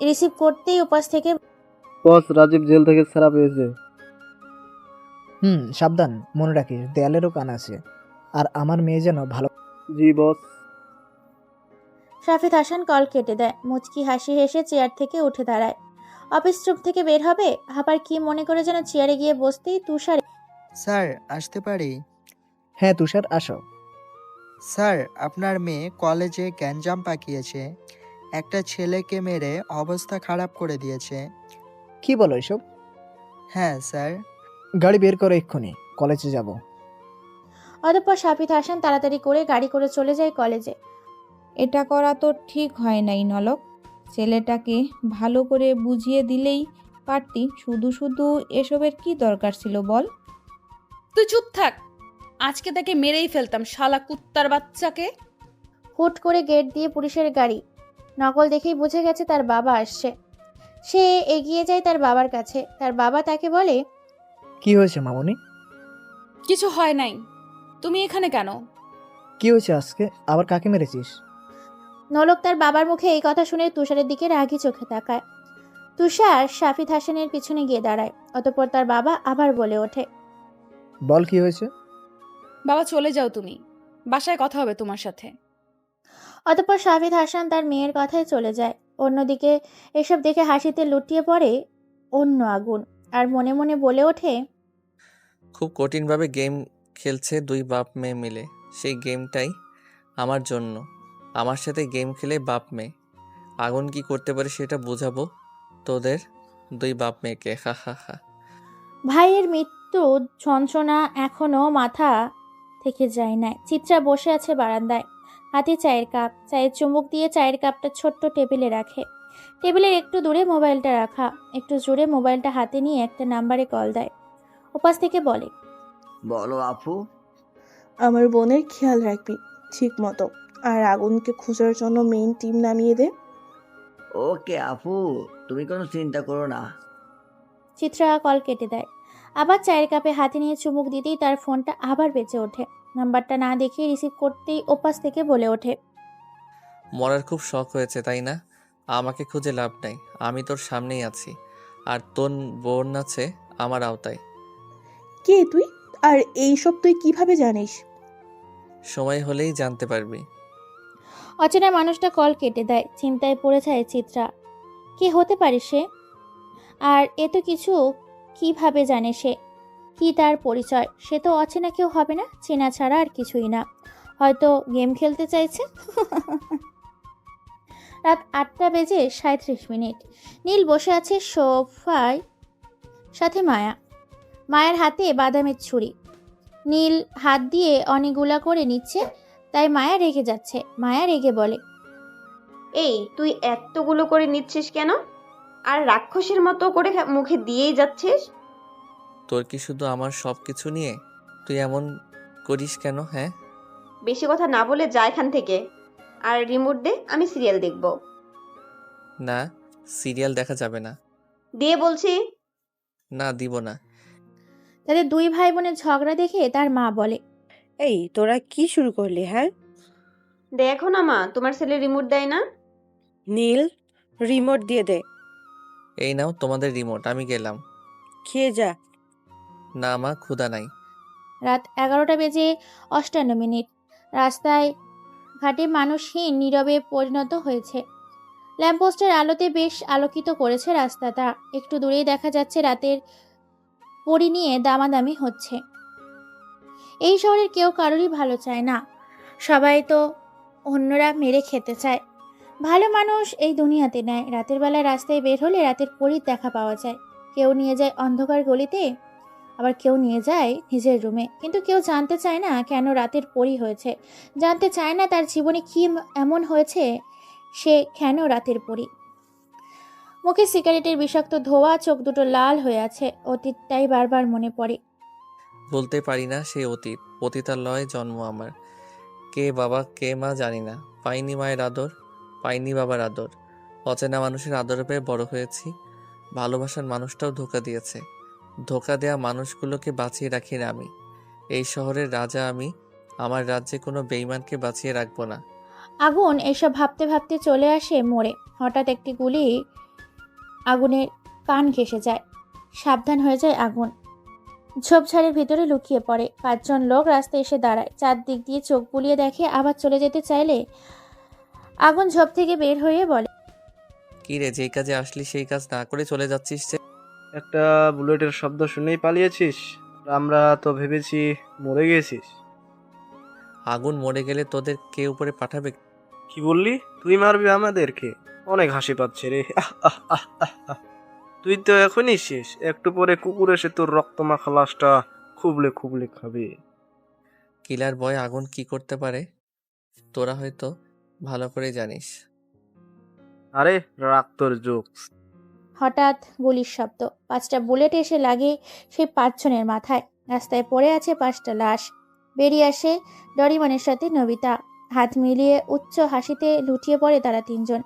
রিসিভ করতেই উপাস থেকে, বস, রাজীব জেল থেকে ছাড়া পেয়েছে। সাবধান, মনে রাখিস দেয়ালেরও কান আছে। আর আমার মেয়ে যেন ভালো। জি বস। শাফিদ হাসান কল কেটে দেয়। মুচকি হাসি হেসে চেয়ার থেকে উঠে দাঁড়ায়। অফিস রুম থেকে বের হবে, আবার কি মনে করে যেন চেয়ারে গিয়ে বসতেই তুষার, স্যার আসতে পারি? হ্যাঁ তুষার, আসো। স্যার, আপনার মেয়ে কলেজে গ্যাঞ্জাম পাকিয়েছে। একটা ছেলেকে মেরে অবস্থা খারাপ করে দিয়েছে। কি বলো এসব? হ্যাঁ স্যার। গাড়ি বের করো, এক্ষুনি কলেজে যাব। অতঃপর শাফিদ হাসান তাড়াতাড়ি করে গাড়ি করে চলে যায় কলেজে। এটা করা তো ঠিক হয় নাই নলক। ছেলেটাকে ভালো করে বুঝিয়ে দিলেই পারতি। শুধু শুধু এসবের কি দরকার ছিল বল? তুই চুপ থাক, আজকে তাকে মেরেই ফেলতাম শালা কুত্তার বাচ্চাকে। হুট করে গেট দিয়ে পুলিশের গাড়ি। নকল দেখেই বুঝে গেছে তার বাবা আসছে। সে এগিয়ে যায় তার বাবার কাছে। তার বাবা তাকে বলে, কি হয়েছে মামনি? কিছু হয় নাই, তুমি এখানে কেন? কি হয়েছে আজকে? আবার কাকে মেরেছিস? নলক তার বাবার মুখে এই কথা শুনে তুষারের দিকে রাগি চোখে তাকায়। তুষার শাফিদ হাসানের পিছনে গিয়ে দাঁড়ায়। অতঃপর তার বাবা আবার বলে ওঠে, বল কি হয়েছে? বাবা চলে যাও তুমি, বাসায় কথা হবে তোমার সাথে। অতঃপর শাফিদ হাসান তার মেয়ের কথায় চলে যায়। অন্যদিকে এসব দেখে হাসিতে লুটিয়ে পড়ে অন্য আগুন আর মনে মনে বলে ওঠে, খুব কঠিনভাবে গেম খেলছে দুই বাপ মেয়ে মিলে। সেই গেমটাই আমার জন্য। আমার সাথে গেম খেলে বাপ মেয়ে। আগুন কি করতে পারে সেটা বোঝাবো তোদের দুই বাপ মেয়েকে। হা হা হা। ভাইয়ের মৃত্যু যন্ত্রণা এখনো মাথা থেকে যায় না। চিত্রা বসে আছে বারান্দায়, হাতে চায়ের কাপ। চায়ের চুমুক দিয়ে চায়ের কাপটা ছোট্ট টেবিলে রাখে। টেবিলের একটু দূরে মোবাইলটা রাখা। একটু জোরে মোবাইলটা হাতে নিয়ে একটা নাম্বারে কল দেয়। উপাস থেকে বলে, বলো আপু। আমার বোনের খেয়াল রাখবি ঠিক মতো, আর আগুনকে খোঁজার জন্য মেইন টিম নামিয়ে দে। ওকে আপু, তুমি কোনো চিন্তা করো না। চিত্রা কল কেটে দেয়। আবার চায়ের কাপে হাতে নিয়ে চুমুক দিতেই তার ফোনটা আবার বেঁচে ওঠে। নাম্বারটা না দেখে রিসিভ করতেই উপাস থেকে বলে ওঠে, মরার খুব শখ হয়েছে তাই না? আমাকে খুঁজে লাভ নাই, আমি তোর সামনেই আছি। আর তোর বোন আছে আমার আওতায়। কে তুই? আর এইসব তুই কিভাবে জানিস? সময় হলেই জানতে পারবি। অচেনা মানুষটা কল কেটে দেয়। চিন্তায় পড়ে যায় চিত্রা। কে হতে পারে সে? আর এত কিছু কিভাবে জানে সে? কি তার পরিচয়? সে তো অচেনা কেউ হবে না, চেনা ছাড়া আর কিছুই না। হয়তো গেম খেলতে চাইছে। রাত 8:37। নীল বসে আছে সোফায়, সাথে মায়া। মায়ের হাতে বাদামের ছুরি। নীল হাত দিয়ে অনেকগুলা করে নিচ্ছে, তাই মায়া রেগে যাচ্ছে। মায়া রেগে বলে, এই তুই এতগুলো করে নিচ্ছিস কেন? আর রাক্ষসের মতো করে মুখে দিয়েই যাচ্ছিস। তোর কি শুধু আমার সব কিছু নিয়ে তুই এমন করিস কেন? হ্যাঁ, বেশি কথা না বলে যা এখান থেকে, আর রিমোট দে, আমি সিরিয়াল দেখব। না, সিরিয়াল দেখা যাবে না। দিয়ে বলছি। না, দিব না। তাদের দুই ভাই বোনের ঝগড়া দেখে তার মা বলে, এই তোরা কি শুরু করলি? হ্যাঁ, দেখো না মা, তোমার ছেলে রিমোট দেয় না। নীল, রিমোট দিয়ে দে। এই নাও তোমাদের রিমোট, আমি গেলাম। খেয়ে যা। না মা, ক্ষুধা নাই। রাত 11:58। রাস্তায় ঘাটে মানুষহীন নীরবে পরিণত হয়েছে। ল্যাম্পপোস্টের আলোতে বেশ আলোকিত করেছে রাস্তাটা। একটু দূরেই দেখা যাচ্ছে রাতের পরি নিয়ে দামাদামি হচ্ছে। এই শহরের কেউ কারোরই ভালো চায় না, সবাই তো অন্যরা মেরে খেতে চায়। ভালো মানুষ এই দুনিয়াতে নেয়। রাতের বেলা রাস্তায় বের হলে রাতের পরীর দেখা পাওয়া যায়। কেউ নিয়ে যায় অন্ধকার গলিতে, আবার কেউ নিয়ে যায় নিজের রুমে। কিন্তু কেউ জানতে চায় না কেন রাতের পরী হয়েছে, জানতে চায় না তার জীবনে কি এমন হয়েছে সে কেন রাতের পরী। মুখে সিগারেটের বিষাক্ত ধোঁয়া, চোখ দুটো লাল হয়ে আছে। অতীতটাই বারবার মনে পড়ে। বলতে পারি না সেই অতীত, পতিতালয়ে জন্ম আমার। কে বাবা কে মা জানি না, পাইনি মায়ের আদর, পাইনি বাবার আদর। অচেনা মানুষের আদর পেয়ে বড় হয়েছি। ভালোবাসার মানুষটাও ধোঁকা দিয়েছে। ধোঁকা দেয়া মানুষগুলোকে বাঁচিয়ে রাখি না আমি। এই শহরের রাজা আমি, আমার রাজ্যে কোনো বেইমানকে বাঁচিয়ে রাখবো না। আগুন এসব ভাবতে ভাবতে চলে আসে মোড়ে। হঠাৎ একটি গুলি আগুনের কান ঘেঁষে যায়। সাবধান হয়ে যায় আগুন। ঝোপঝাড়ের ভিতরে লুকিয়ে পড়ে। 5 জন লোক রাস্তায় এসে দাঁড়ায়। চারদিক দিয়ে চোখ বুলিয়ে দেখে। আবার চলে যেতে চাইলে আগুন ঝোপ থেকে বের হয়ে বলে, কি রে, যেই কাজে আসলি সেই কাজ না করে চলে যাচ্ছিস যে? একটা বুলেটের শব্দ শুনেই পালিয়েছিস? আমরা তো ভেবেছি মরে গেছিস। আগুন মরে গেলে তোদের কে উপরে পাঠাবে? কি বললি? তুই মারবি আমাদেরকে? অনেক হাসি পাচ্ছে রে। তুই তো এখনই শেষ, একটু পরে কুকুর এসে তোর রক্ত মাখা লাশটা খুবলে খুবলে খাবে। কিলার বয় আগুন কি করতে পারে তোরা হয়তো ভালো করে জানিস। আরে রাখ তোর জোকস। হঠাৎ গুলির শব্দ। 5টা বুলেট এসে লাগে সেই 5 জনের মাথায়। রাস্তায় পড়ে আছে 5টা লাশ। বেরিয়ে আসে ডরিমনের সাথে নবিতা। হাত মিলিয়ে উচ্চ হাসিতে লুটিয়ে পড়ে তারা 3 জন।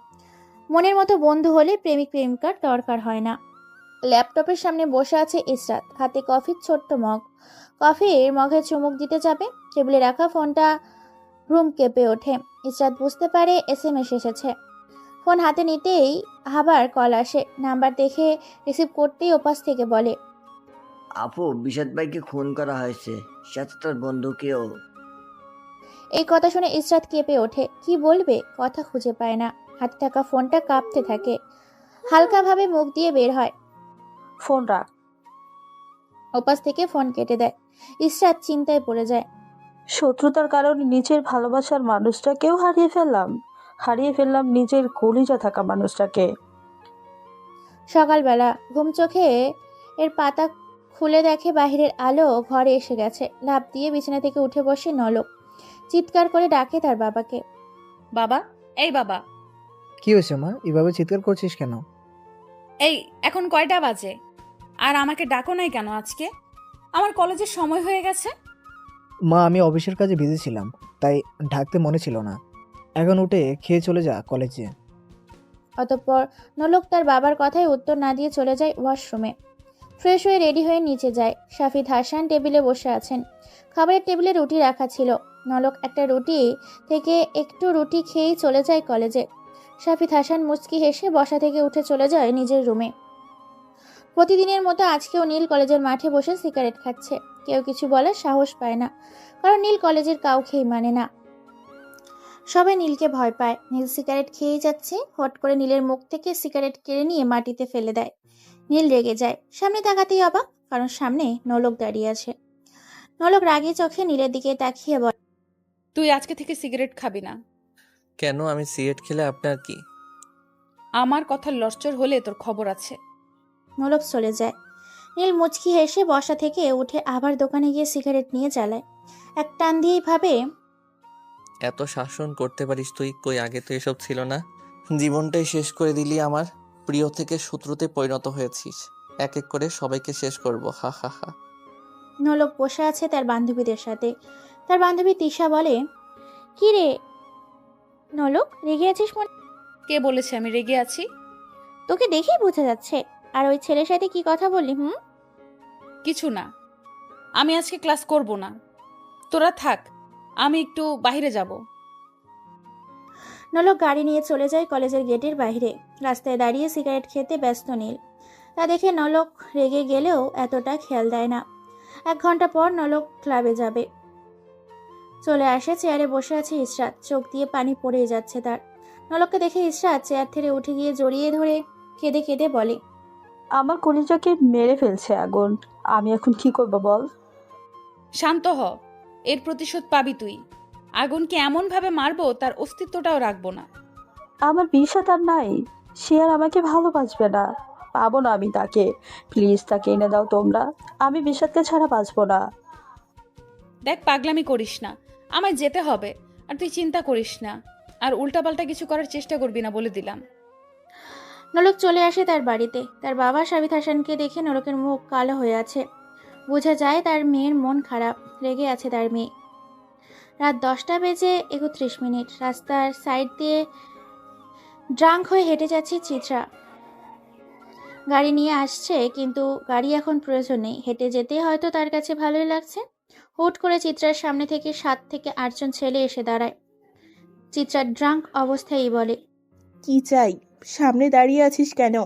মনের মতো বন্ধু হলে প্রেমিক প্রেমিকার দরকার হয় না। ল্যাপটপের সামনে বসে আছে ইসরাত, হাতে কফির ছোট্ট মগ। কফির মগে চুমুক দিতে যাবে, টেবিলে রাখা ফোনটা রুম কেঁপে ওঠে। ইসরাত বুঝতে পারে SMS এসেছে। ফোন হাতে নিতেই আবার কল আসে। নাম্বার দেখে রিসিভ করতেই ওপাশ থেকে বলে, আপু, বিষাদ ভাইকে খুন করা হয়েছে, সাথে তার বন্ধুকেও। এই কথা শুনে ইসরাত কেঁপে ওঠে। কি বলবে, কথা খুঁজে পায় না। হাতে থাকা ফোনটা কাঁপতে থাকে। হালকাভাবে মুখ দিয়ে বের হয়, ফোন রাখ। ওপাশ থেকে ফোন কেটে দেয়। ইসরাত চিন্তায় পড়ে যায়। শত্রুতার কারণে নিজের ভালোবাসার মানুষটাকেও হারিয়ে ফেললাম নিজের কলিজা থাকা মানুষটাকে। সকালবেলা ঘুম চোখে এর পাতা খুলে দেখে বাহিরের আলো ঘরে এসে গেছে। লাফ দিয়ে বিছানা থেকে উঠে বসে নলক। চিৎকার করে ডাকে তার বাবাকে। বাবা, এই বাবা। কি হয়েছে মা, এভাবে চিৎকার করছিস কেন? এই এখন কয়টা বাজে? আর আমাকে ডাকো নাই কেন আজকে? আমার কলেজের সময় হয়ে গেছে। মা, আমি অফিসের কাজে বিজি ছিলাম, তাই ঢাকতে মনে ছিল না। এখন উঠে খেয়ে চলে যা কলেজে। অতঃপর নলক তার বাবার কথায় উত্তর না দিয়ে চলে যায় ওয়াশরুমে। ফ্রেশ হয়ে রেডি হয়ে নিচে যায়। শাফিদ হাসান টেবিলে বসে আছেন। খাবারের টেবিলে রুটি রাখা ছিল। নলক একটা রুটি থেকে একটু রুটি খেয়েই চলে যায় কলেজে। শাফিদ হাসান মুচকি হেসে বসা থেকে উঠে চলে যায় নিজের রুমে। প্রতিদিনের মতো আজকেও নীল কলেজের মাঠে বসে সিগারেট খাচ্ছে। কেউ কিছু বলার সাহস পায় না, কারণ নীল কলেজের কাউকেই মানে না। সবাই নীলকে ভয় পায়। নীল সিগারেট খেয়েই যাচ্ছে। হট করে নীলের মুখ থেকে সিগারেট কেড়ে নিয়ে মাটিতে ফেলে দেয়। নীল রেগে যায়। সামনে তাকাতেই অবাক, কারণ সামনে নলক দাঁড়িয়ে আছে। নলক রাগী চোখে নীলের দিকে তাকিয়ে বলে, তুই আজকে থেকে সিগারেট খাবি না। কেন? আমি সিগারেট খেলে আপনার কি? আমার কথা লড়চড় হলে তোর খবর আছে। নলক চলে যায়। নীল মুচকি হেসে বসা থেকে উঠে আবার দোকানে গিয়ে সিগারেট নিয়ে জ্বালায়। এক টান দিয়েই ভাবে, এত শাসন করতে পারিস তুই? কই আগে তো এসব ছিল না। জীবনটাই শেষ করে দিলি আমার। প্রিয় থেকে শত্রুতে পরিণত হয়েছিস। এক এক করে সবাইকে শেষ করব। হা হা হা। নলক বসে আছে তার বান্ধবীদের সাথে। তার বান্ধবী তিশা বলে, কি রে নলক, রেগে আছিস মনে? কে বলেছে আমি রেগে আছি? তোকে দেখেই বোঝা যাচ্ছে। আর ওই ছেলের সাথে কি কথা বললি? কিছু না, আমি আজকে ক্লাস করব না। তোরা থাক, আমি একটু বাইরে যাব। নলক গাড়ি নিয়ে চলে যায় কলেজের গেটের বাইরে। রাস্তায় দাঁড়িয়ে সিগারেট খেতে ব্যস্ত নীল। তা দেখে নলক রেগে গেলেও এতটা খেয়াল দেয় না। 1 ঘন্টা পর নলক ক্লাবে যাবে। চলে আসে, চেয়ারে বসে আছে ইশরাত। চোখ দিয়ে পানি পড়েই যাচ্ছে তার। নলককে দেখে ইশরাত চেয়ার থেকে উঠে গিয়ে জড়িয়ে ধরে কেঁদে কেঁদে বলে, আমার কলিজাকে মেরে ফেলছে আগুন। আমি এখন কি করব বল? শান্ত হ, এর প্রতিশোধ পাবি তুই। আগুনকে এমনভাবে মারবো তার অস্তিত্বটাও রাখবো না। আমার বিষাদ আর নাই, সে আর আমাকে ভালোবাসবে না। পাবো না আমি তাকে। প্লিজ তাকে এনে দাও তোমরা। আমি বিষাদকে ছাড়া বাঁচবো না। দেখ, পাগলামি করিস না, আমায় যেতে হবে। আর তুই চিন্তা করিস না, আর উল্টাপাল্টা কিছু করার চেষ্টা করবি না বলে দিলাম। নলক চলে আসে তার বাড়িতে। তার বাবা সাবিত হাসানকে দেখে নলকের মুখ কালো হয়ে আছে। বোঝা যায় তার মেয়ের মন খারাপ, রেগে আছে তার মেয়ে। রাত 10টা বেজে 31 মিনিট। রাস্তার সাইড দিয়ে ড্রাঙ্ক হয়ে হেঁটে যাচ্ছে চিত্রা। গাড়ি নিয়ে আসছে, কিন্তু গাড়ি এখন প্রয়োজন নেই। হেঁটে যেতে হয়তো তার কাছে ভালোই লাগছে। হুট করে চিত্রার সামনে থেকে 7 থেকে 8 জন ছেলে এসে দাঁড়ায়। চিত্রা ড্রাঙ্ক অবস্থায় বলে, কি চাই? সামনে দাঁড়িয়ে আছিস কেন?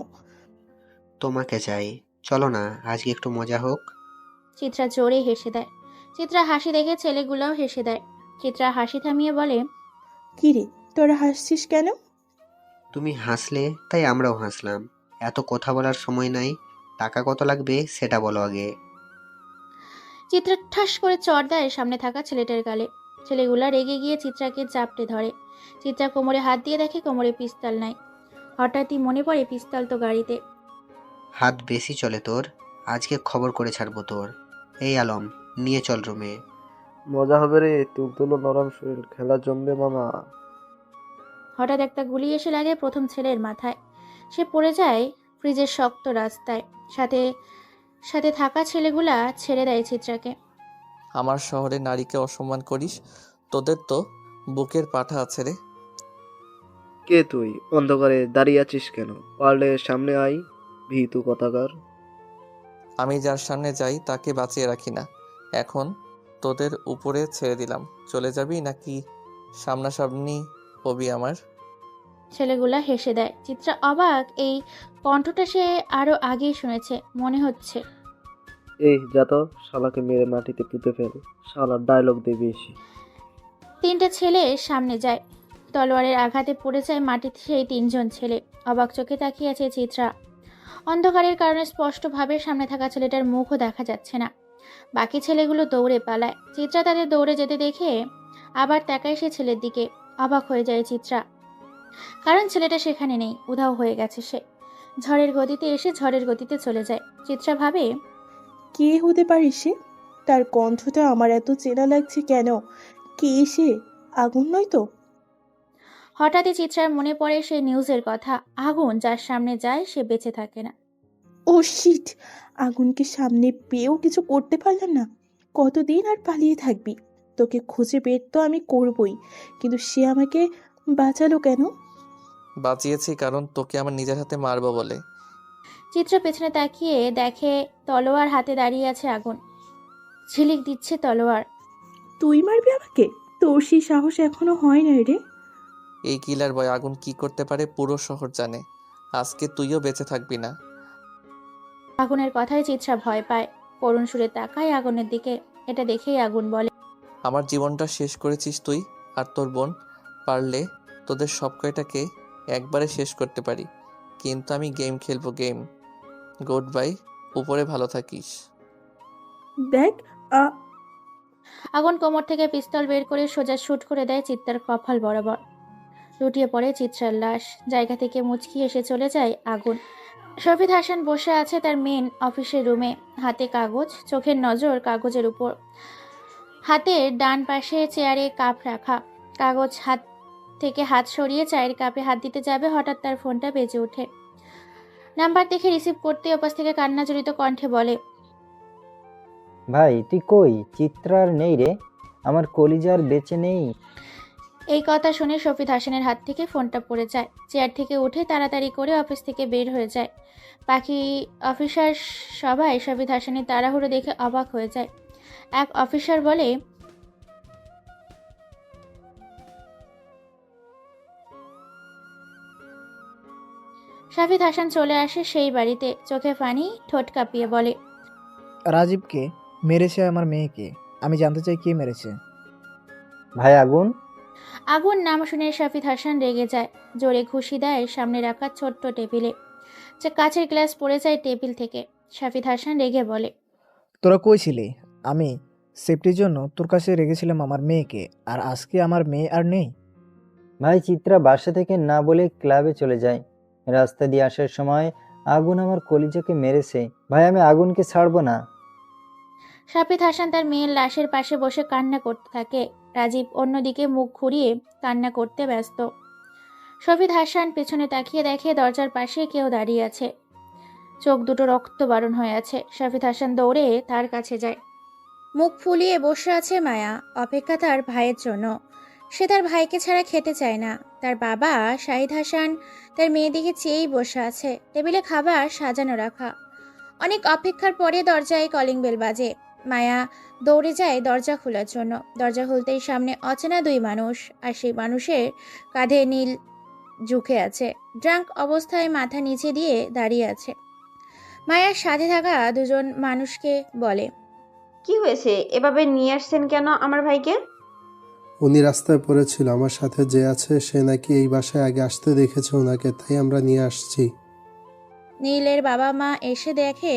তোমাকে চাই, চলো না আজকে একটু মজা হোক। চিত্রা জোরে হেসে দেয়। চিত্রা হাসি দেখে ছেলেগুলোও হেসে দেয়। চিত্রা হাসি থামিয়ে বলে, কি রে, তোরা হাসছিস কেন? তুমি হাসলে তাই আমরাও হাসলাম। এত কথা বলার সময় নাই, টাকা কত লাগবে সেটা বলো আগে। চিত্রা ঠাস করে চড় দেয় সামনে থাকা ছেলেটার গালে। ছেলেগুলা রেগে গিয়ে চিত্রাকে চাপটে ধরে। চিত্রা কোমরে হাত দিয়ে দেখে কোমরে পিস্তল নাই। হঠাৎই মনে পড়ে পিস্তল তো গাড়িতে। হাত বেশি চলে তোর, আজকে খবর করে ছাড়বো তোর। এই আলম, নিয়ে চল রুমে। মজা হবে রে, তুলতুলো নরম শরীর, খেলা জমবে মামা। হঠাৎ একটা গুলি এসে লাগে প্রথম ছেলের মাথায়। সে পড়ে যায় ফ্রিজের শক্ত রাস্তায়। সাথে সাথে থাকা ছেলেগুলা ছেড়ে দেয় চিত্রাকে। আমার শহরে নারীকে অসম্মান করিস, তোদের তো বুকের পাঠা আছে রে। কে তুই? অন্ধকারে দাঁড়িয়ে আছিস কেন? পারলে সামনে আয়, ভীতু কথাকার। আমি যার সামনে যাই তাকে বাঁচিয়ে রাখি না। এখন তোদের উপরে ছেড়ে দিলাম, চলে যাবি নাকি সামনাসামনি হবি আমার? ছেলেগুলা হেসে দেয়। চিত্রা অবাক, এই কণ্ঠটা সে আরো আগেই শুনেছে মনে হচ্ছে। এই যা তো, শালাকে মেরে মাটিতে পুঁতে ফেল। শালার ডায়লগ দেবে এসে। 3টে ছেলে সামনে যায়। তলোয়ারের আঘাতে পড়ে যায় মাটিতে সেই 3 জন ছেলে। অবাক চোখে তাকিয়ে আছে চিত্রা। অন্ধকারের কারণে স্পষ্টভাবে সামনে থাকা ছেলেটার মুখও দেখা যাচ্ছে না। বাকি ছেলেগুলো দৌড়ে পালায়। চিত্রা তাদের দৌড়ে যেতে দেখে আবার তাকায় সে ছেলের দিকে। অবাক হয়ে যায় চিত্রা, কারণ ছেলেটা সেখানে নেই, উধাও হয়ে গেছে সে। ঝড়ের গতিতে এসে ঝড়ের গতিতে চলে যায়। চিত্রা ভাবে, কে হতে পারে সে? তার কণ্ঠটা আমার এত চেনা লাগছে কেন? কে সে? আগুন নয় তো? হঠাৎই চিত্রার মনে পড়ে সেই নিউজের কথা। আগুন যার সামনে যায় সে বেঁচে থাকে না। ও শিট! আগুনকে সামনে পেয়েও কিছু করতে পারলাম না। কতদিন আর পালিয়ে থাকবি? তোকে খুঁজে বের তো আমি করবই, কিন্তু সে আমাকে বাঁচালো কেন? বাঁচিয়েছি কারণ তোকে আমার নিজের হাতে মারবো বলে। চিত্রা পেছনে তাকিয়ে দেখে তলোয়ার হাতে দাঁড়িয়ে আছে আগুন। ঝিলিক দিচ্ছে তলোয়ার। তুই মারবি আমাকে? তোর সেই সাহস এখনো হয় না রে। এই কিলার বয় আগুন কি করতে পারে পুরো শহর জানে। আজকে তুইও বেঁচে থাকবি না। আগুনের কথায় চিত্রা ভয় পায়। করুণ সুরে তাকায় আগুনের দিকে। এটা দেখেই আগুন বলে, আমার জীবনটা শেষ করেছিস তুই আর তোর বোন। পারলে তোদের সব কয়টাকে একবারে শেষ করতে পারি, কিন্তু আমি গেম খেলবো, গেম। গুড বাই, উপরে ভালো থাকিস। দেখ, আগুন কোমর থেকে পিস্তল বের করে সোজা শুট করে দেয় চিত্রার কপাল বরাবর। লুটিয়ে পড়ে চিত্রার লাশ। জায়গা থেকে মুচকি এসে চলে যায় আগুন। শফিদ হাসান বসে আছে তার মেন অফিসের রুমে। হাতে কাগজ, চোখের নজর কাগজের উপর। হাতের ডান পাশে চেয়ারে কাপ রাখা। কাগজ হাত থেকে হাত সরিয়ে চায়ের কাপে হাত দিতে যাবে, হঠাৎ তার ফোনটা বেজে ওঠে। নাম্বার দেখে রিসিভ করতে ওপাশ থেকে কান্না জড়িত কণ্ঠে বলে, ভাই তুই কই? চিত্রার নেই রে, আমার কলিজার বেঁচে নেই। এই কথা শুনে শফিদ হাসানের হাত থেকে ফোনটা পড়ে যায়। চেয়ার থেকে উঠে তাড়াতাড়ি করে অফিস থেকে বের হয়ে যায়। বাকি অফিসার সবাই শফিদ হাসানের তাড়াহুড়ো দেখে অবাক হয়ে যায়। এক অফিসার বলে, শফিদ হাসান চলে আসে সেই বাড়িতে। চোখে পানি, ঠোঁট কাঁপিয়ে বলে, রাজীবকে মেরেছে আমার মেয়েকে। আমি জানতে চাই কে মেরেছে। ভাই আগুন। আগুন নাম শুনে শাফিদ হাসান রেগে যায়, জোরে ঘুষি দেয় সামনে রাখা ছোট্ট টেবিলে, যে কাঁচের গ্লাস পড়ে যায় টেবিল থেকে। শাফিদ হাসান রেগে বলে, তোরা কই ছিলি? আমি সেফটির জন্য তোর কাছে রেখেছিলাম আমার মেয়েকে, আর আজকে আমার মেয়ে আর নেই। ভাই চিত্রা বাসা থেকে না বলে ক্লাবে চলে যায়। রাস্তা দিয়ে আসার সময় আগুন আমার কলিজাকে মেরেছে। ভাই আমি আগুনকে ছাড়বো না। শাফিদ হাসান তার মেয়ের লাশের পাশে বসে কান্না করতে থাকে। রাজীব অন্যদিকে মুখ ঘুরিয়ে কান্না করতে ব্যস্ত। শাফিদ হাসান পেছনে তাকিয়ে দেখে দরজার পাশে কেউ দাঁড়িয়ে আছে, চোখ দুটো রক্তবারণ হয়ে আছে। শাফিদ হাসান দৌড়ে তার কাছে যায়। মুখ ফুলিয়ে বসে আছে মায়া, অপেক্ষা তার ভাইয়ের জন্য। সে তার ভাইকে ছাড়া খেতে চায় না। তার বাবা শাহিদ হাসান তার মেয়ের দিকে চেয়েই বসে আছে। টেবিলে খাবার সাজানো রাখা। অনেক অপেক্ষার পরে দরজায় কলিং বেল বাজে। মায়া দৌড়ে যায় দরজা খোলার জন্য। দরজা খুলতেই সামনে অচেনা দুই মানুষ, আর সেই মানুষের কাঁধে নীল ঝুঁকে আছে। ড্রাঙ্ক অবস্থায় মাথা নিচে দিয়ে দাঁড়িয়ে আছে। মায়ার সাথে থাকা দুজন মানুষকে বলে, কি হয়েছে? এভাবে নিয়ে আসছেন কেন আমার ভাইকে? উনি রাস্তায় পড়েছিল, আমার সাথে যে আছে সে নাকি এই বাসায় আগে আসতে দেখেছে ওনাকে, তাই আমরা নিয়ে আসছি। নীলের বাবা মা এসে দেখে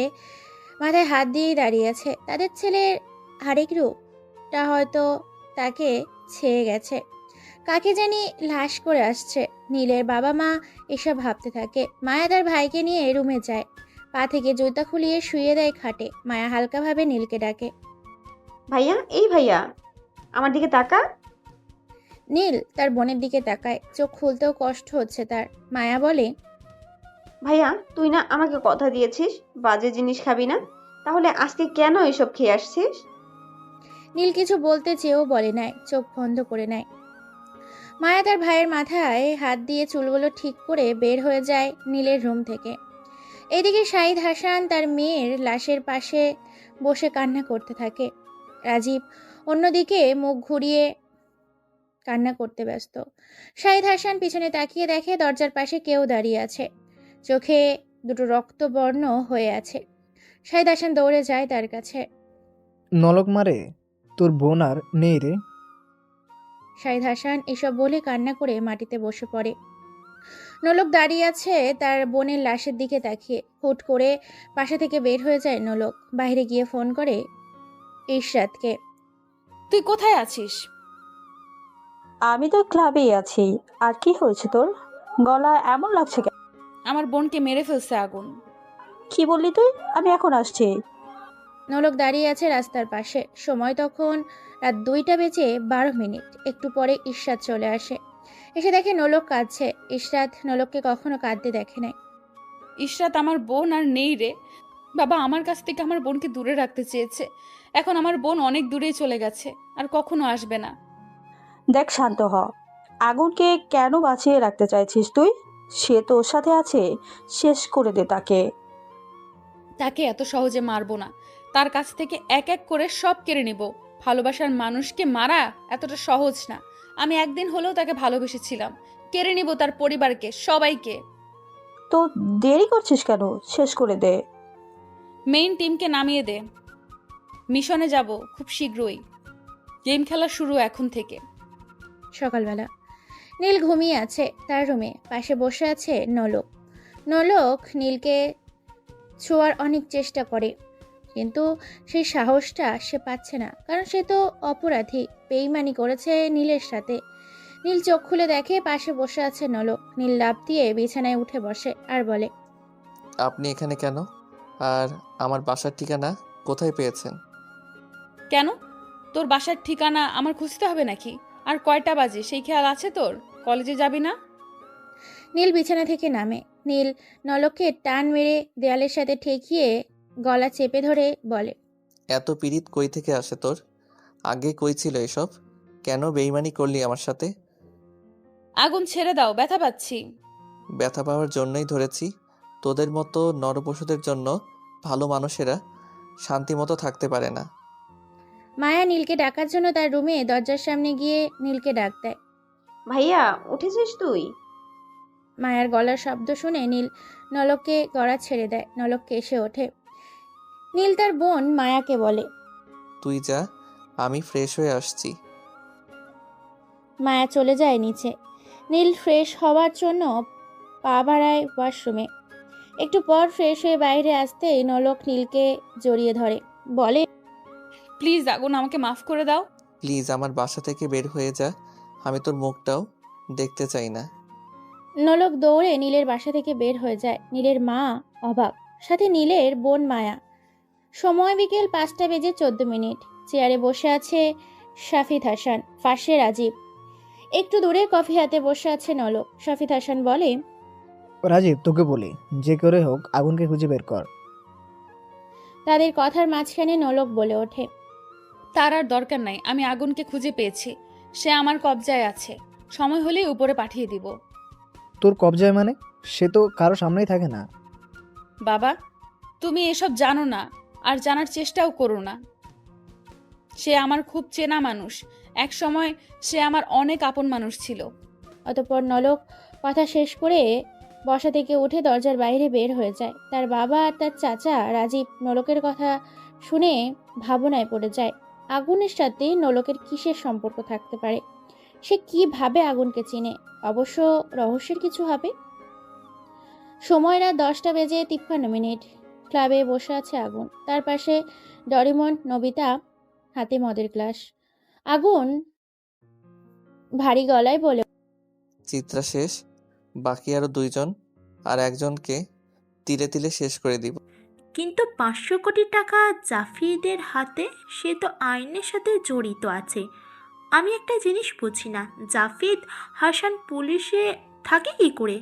মাথায় হাত দিয়ে দাঁড়িয়ে আছে। তাদের ছেলের হারেক রূপটা হয়তো তাকে ছেয়ে গেছে। কাকে জানি লাশ করে আসছে। নীলের বাবা মা এসব ভাবতে থাকে। মায়া তার ভাইকে নিয়ে রুমে যায়, পা থেকে জুতা খুলিয়ে শুয়ে দেয় খাটে। মায়া হালকাভাবে নীলকে ডাকে, ভাইয়া, এই ভাইয়া, আমার দিকে তাকা। নীল তার বোনের দিকে তাকায়, চোখ খুলতেও কষ্ট হচ্ছে তার। মায়া বলে, ভাইয়া, তুই না আমাকে কথা দিয়েছিস বাজে জিনিস খাবি না, তাহলে আজকে কেন এসব খেয়ে আসছিস? নীল কিছু বলতে চেয়েও বলে নাই, চোখ বন্ধ করে নেয়। মায়া তার ভাইয়ের মাথায় হাত দিয়ে চুলগুলো ঠিক করে বের হয়ে যায় নীলের রুম থেকে। এদিকে শাহিদ হাসান তার মেয়ের লাশের পাশে বসে কান্না করতে থাকে। রাজীব অন্যদিকে মুখ ঘুরিয়ে কান্না করতে ব্যস্ত। শাহিদ হাসান পিছনে তাকিয়ে দেখে দরজার পাশে কেউ দাঁড়িয়ে আছে, চোখে দুটো রক্তবর্ণ হয়ে আছে। শাহিদ হাসান দৌড়ে যায় তার কাছে। নলক মারে, তোর বোন আর নেই রে। শাহিদ হাসান এসব বলে কান্না করে মাটিতে বসে পড়ে। নলক দাঁড়িয়ে আছে তার বোনের লাশের দিকে তাকিয়ে। হুট করে বাসা থেকে বের হয়ে যায় নলক। বাইরে গিয়ে ফোন করে ইশরাতকে। তুই কোথায় আছিস? আমি তো ক্লাবেই আছি। আর কি হয়েছে তোর? গলা এমন লাগছে কেন? আমার বোনকে মেরে ফেলছে আগুন। কি বললি তুই? আমি এখন আসছি। নলক দাঁড়িয়ে আছে রাস্তার পাশে। সময় তখন রাত 2:12। একটু পরে ইশরাত চলে আসে। এসে দেখে নলক কাঁদছে। ইশরাত নলককে কখনো কাঁদতে দেখে নাই। ইশরাত, আমার বোন আর নেই রে। বাবা আমার কাছ থেকে আমার বোনকে দূরে রাখতে চেয়েছে। এখন আমার বোন অনেক দূরেই চলে গেছে, আর কখনো আসবে না। দেখ, শান্ত হ। আগুনকে কেন বাঁচিয়ে রাখতে চাইছিস তুই? সে তোর সাথে আছে, শেষ করে দে তাকে। তাকে এত সহজে মারবো না। তার কাছ থেকে এক এক করে সব কেড়ে নেব। ভালোবাসার মানুষকে মারা এতটা সহজ না। আমি একদিন হলেও তাকে ভালোবেসেছিলাম। কেড়ে নিব তার পরিবারকে, সবাইকে। তো দেরি করছিস কেন? শেষ করে দে। মেইন টিমকে নামিয়ে দে। মিশনে যাব খুব শীঘ্রই। গেম খেলা শুরু এখন থেকে। সকালবেলা নীল ঘুমিয়ে আছে তার রুমে। পাশে বসে আছে নলক। নলক নীলকে ছোঁয়ার অনেক চেষ্টা করে, কিন্তু সেই সাহসটা সে পাচ্ছে না, কারণ সে তো অপরাধী, বেইমানি করেছে নীলের সাথে। নীল চোখ খুলে দেখে পাশে বসে আছে নলক। নীল লাফ দিয়ে বিছানায় উঠে বসে আর বলে, আপনি এখানে কেন? আর আমার বাসার ঠিকানা কোথায় পেয়েছেন? কেন? তোর বাসার ঠিকানা আমার খুঁজতে হবে নাকি? আর কয়টা বাজে সেই খেয়াল আছে তোর? কলেজে যাবি না? নীল বিছানা থেকে নামে। নীল নলককে টান মেরে দেয়ালের সাথে ঠেকিয়ে গলা চেপে ধরে বলে, এত পীড়িত কই থেকে আসে তোর? আগে কই ছিল এসব? কেন বেইমানি করলি আমার সাথে? আগুন ছেড়ে দাও, ব্যথা পাচ্ছি। ব্যথা পাওয়ার জন্যই ধরেছি। তোদের মতো নরপশুদের জন্য ভালো মানুষেরা শান্তি মতো থাকতে পারে না। মায়া নীলকে ডাকার জন্য তার রুমে দরজার সামনে গিয়ে নীলকে ডাক দেয়। ভাইয়া, উঠেছিস তুই? মায়ার গলার শব্দ শুনে নীল নলককে গড়া ছেড়ে দেয়। নলক এসে ওঠে। নীল তার বোন মায়াকে বলে, তুই যা, আমি ফ্রেশ হয়ে আসছি। মায়া চলে যায় নিচে। নীল ফ্রেশ হওয়ার জন্য পা বাড়ায় ওয়াশরুমে। একটু পর ফ্রেশ হয়ে বাইরে আসতেই নলক নীলকে জড়িয়ে ধরে, বলে, প্লিজ আগুন, আমাকে মাফ করে দাও। প্লিজ আমার বাসা থেকে বের হয়ে যা, আমি তোর মুখটাও দেখতে চাই না। নলক দৌড়ে নীলের বাসা থেকে বের হয়ে যায়। নীলের মা অবাক, সাথে নীলের বোন মায়া। সময় বিকেল 5:14। চেয়ারে বসে আছে শাফিদ হাসান, পাশে রাজীব। একটু দূরে কফি হাতে বসে আছে নলক। শাফিদ হাসান বলে, রাজীব, তোকে বলি, যে করে হোক আগুনকে খুঁজে বের কর। তাদের কথার মাঝখানে নলক বলে ওঠে, তার আর দরকার নাই, আমি আগুনকে খুঁজে পেয়েছি। সে আমার কবজায় আছে, সময় হলেই উপরে পাঠিয়ে দিব। তোর কবজায় মানে? সে তো কারো সামনেই থাকে না। বাবা, তুমি এসব জানো না, আর জানার চেষ্টাও করো না। সে আমার খুব চেনা মানুষ, এক সময় সে আমার অনেক আপন মানুষ ছিল। অতঃপর নলক কথা শেষ করে বসা থেকে উঠে দরজার বাইরে বের হয়ে যায়। তার বাবা আর তার চাচা রাজীব নলকের কথা শুনে ভাবনায় পড়ে যায়। আগুনের সাথে নলকের কিসের সম্পর্ক থাকতে পারে? সে কিভাবে আগুনকে চিনে? অবশ্য রহস্যের কিছু হবে। সময় রাত 10:53। ক্লাবে বসে আছে আগুন, তার পাশে ডরিমন, নবিতা, হাতে মদের গ্লাস। আগুন ভারী গলায় বলে, চিত্রা শেষ, বাকি আরো 2জন, আর একজনকে তিলে তিলে শেষ করে দিব। কিন্তু 500 কোটি টাকা জাফিদের হাতে, সে তো আইনের সাথে জড়িত আছে। আমি একটা জিনিস বুঝি না, জাফিদ হাসান পুলিশে থাকে কি করে?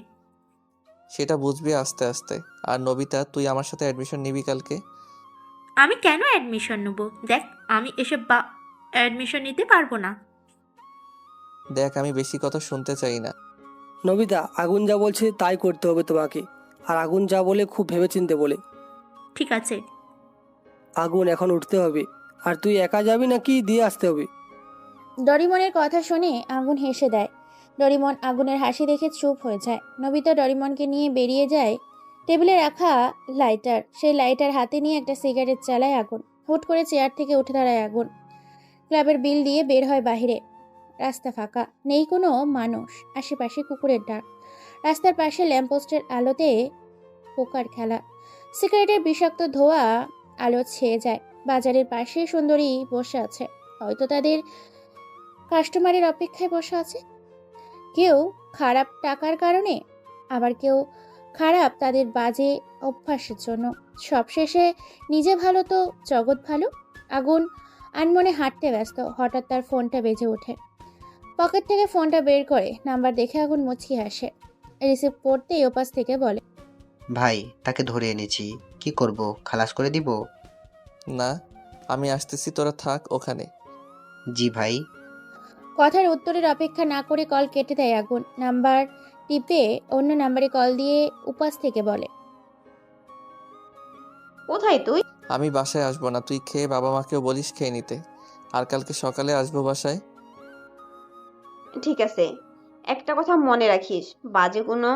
সেটা বুঝবি আস্তে আস্তে। আর নবিতা, তুই আমার সাথে অ্যাডমিশন নিবি কালকে? আমি কেন অ্যাডমিশন নেব? দেখ, আমি এসব অ্যাডমিশন নিতে পারবো না। দেখ, আমি বেশি কথা শুনতে চাই না। নবিতা, আগুন যা বলছে তাই করতে হবে তোমাকে। আর আগুন যা বলে খুব ভেবেচিন্তে বলে। ঠিক আছে। আগুন, এখন উঠতে হবে। আর তুই একা যাবি নাকি দিয়ে আসতে হবে? ডরিমনের কথা শুনে আগুন হেসে দেয়। ডরিমন আগুনের হাসি দেখে চুপ হয়ে যায়। নবিতা ডরিমনকে নিয়ে বেরিয়ে যায়। টেবিলে রাখা লাইটার, সেই লাইটার হাতে নিয়ে একটা সিগারেট চালায় আগুন। হুট করে চেয়ার থেকে উঠে দাঁড়ায় আগুন। ক্লাবের বিল দিয়ে বের হয় বাহিরে। রাস্তা ফাঁকা, নেই কোনো মানুষ, আশেপাশে কুকুরের ডাক। রাস্তার পাশে ল্যাম্পপোস্টের আলোতে পোকার খেলা। সিগারেটের বিষাক্ত ধোঁয়া আলো ছেয়ে যায়। বাজারের পাশে সুন্দরী বসে আছে, হয়তো তাদের কাস্টমারের অপেক্ষায় বসে আছে। কেউ খারাপ টাকার কারণে, আবার কেউ খারাপ তাদের বাজে অভ্যাসের জন্য। সবশেষে নিজে ভালো তো জগৎ ভালো। আগুন আনমনে হাঁটতে ব্যস্ত। হঠাৎ তার ফোনটা বেজে ওঠে। পকেট থেকে ফোনটা বের করে নাম্বার দেখে আগুন মুচকি হাসে। রিসিভ করতেই ওপাশ থেকে বলে, ভাই, তাকে ধরে এনেছি, কি করব? খালাস করে দিব? না, আমি আসতেছি, তোরা থাক ওখানে। জি ভাই। কথার উত্তরের অপেক্ষা না করে কল কেটে দেয় আগুন। নাম্বার টিপে অন্য নাম্বারে কল দিয়ে উপাস থেকে বলে, কোথায় তুই? আমি বাসায় আসবো না, তুই খেয়ে বাবা মাকেও বলিস খেয়ে নিতে। আর কালকে সকালে আসবো বাসায়। ঠিক আছে, একটা কথা মনে রাখিস, বাজে কোনো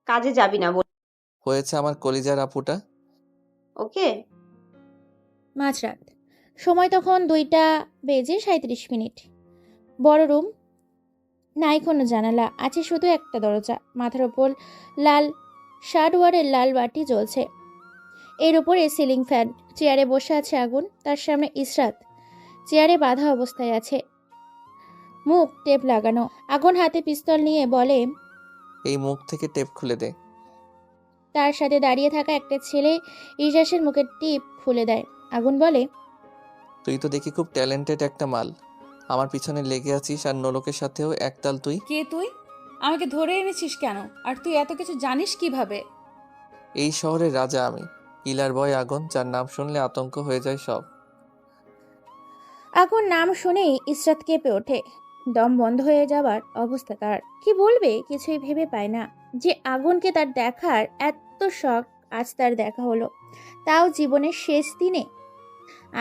কাজে যাবি না। হয়েছে আমার কলিজার আপুটা। ওকে। মাঝরাত। সময় তখন 2:37। বড় রুম, নাই কোনো জানালা, আছে শুধু একটা দরজা। মাথার ওপর লাল শার্টওয়ারের লাল বাটি জ্বলছে, এর উপরে সিলিং ফ্যান। চেয়ারে বসে আছে আগুন, তার সামনে ইসরাত চেয়ারে বাঁধা অবস্থায় আছে, মুখ টেপ লাগানো। আগুন হাতে পিস্তল নিয়ে বলে, এই মুখ থেকে টেপ খুলে দে। তার সাথে দাঁড়িয়ে থাকা একটা ছেলে ইজাসের মুখের টিপ খুলে দেয়। আগুন বলে, তুই তো দেখি খুব ট্যালেন্টেড একটা মাল, আমার পিছনে লেগে আছিস, আর নোলকের সাথেও একতাল তুই। কে তুই? আমাকে ধরে এনেছিস কেন? আর তুই এত কিছু জানিস কিভাবে? এই শহরের রাজা আমি, কিলার বয় আগুন, যার নাম শুনলে আতঙ্ক হয়ে যায় সব। আগুন নাম শুনেই ইসরাত কেঁপে ওঠে। দম বন্ধ হয়ে যাবার অবস্থা তার। কি বলবে কিছুই ভেবে পায় না। যে আগুনকে তার দেখার এত শখ, আজ তার দেখা হলো, তাও জীবনের শেষ দিনে।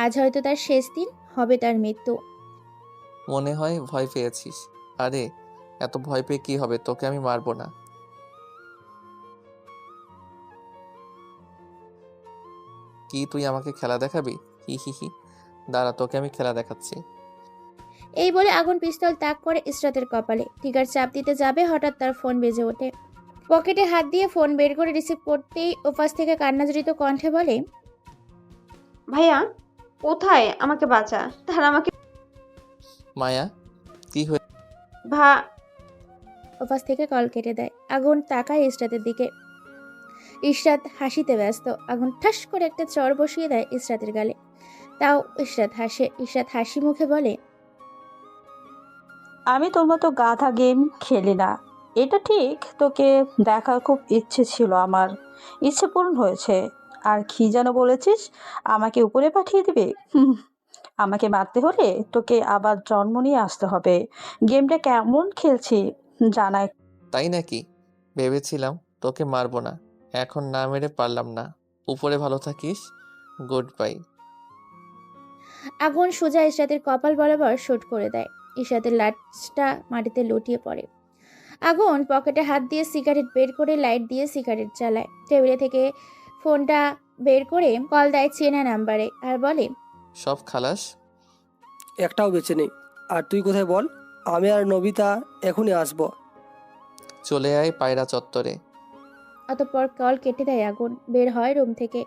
আজ হয়তো তার শেষ দিন, হবে তার মৃত্যু। মনে হয় ভয় পেয়েছিস। আরে এত ভয় পেয়ে কি হবে, তোকে আমি মারবো না। কি তুই আমাকে খেলা দেখাবি? হি হি হি, দাঁড়া, তোকে আমি খেলা দেখাচ্ছি। এই বলে আগুন পিস্তল তাক করে ইসরাতের কপালে। ট্রিগার চাপ দিতে যাবে, হঠাৎ তার ফোন বেজে ওঠে। পকেটে হাত দিয়ে ফোন বের করে রিসিভ করতেই ওপাশ থেকে কান্নাজড়িত কণ্ঠে বলে, ভাইয়া কোথায়? আমাকে বাঁচা, তারা আমাকে মায়া, কি হয়ে ভা ওপাশ থেকে কল কেটে দেয়। আগুন তাকায় ইসরাতের দিকে। ইসরাত হাসিতে ব্যস্ত। আগুন ঠাস করে একটা চড় বসিয়ে দেয় ইসরাতের গালে। তাও ইসরাত হাসে। ইসরাত হাসি মুখে বলে, আমি তোর মতো গাধা গেম খেলি না। এটা ঠিক, তোকে দেখার খুব ইচ্ছে ছিল আমার, ইচ্ছে পূরণ হয়েছে। আর কি যেন বলেছিস, আমাকে উপরে পাঠিয়ে দিবে? আমাকে মারতে হলে তোকে আবার জন্ম নিয়ে আসতে হবে। গেমটা কেমন খেলছি জানাই। তাই নাকি? ভেবেছিলাম তোকে মারবো না, এখন না মেরে পারলাম না। উপরে ভালো থাকিস, গুড বাই। আগুন সোজা ইসরাতের কপাল বরাবর শুট করে দেয়। ইসরাতের লাশটা মাটিতে লুটিয়ে পড়ে। আগুন পকেটে হাত দিয়ে সিগারেট বের করে লাইট দিয়ে সিগারেট জ্বালায়। টেবিলে থেকে ফোনটা বের করে কল দেয় চেনা নাম্বারে আর বলে, সব খালাস? একটাও বেঁচে নেই। আর তুই কোথায় বল? আমি আর নবিতা এখনই আসবো। চলে আয় পায়রা চত্বরে। অতঃপর কল কেটে দেয় আগুন। বের হয় রুম থেকে।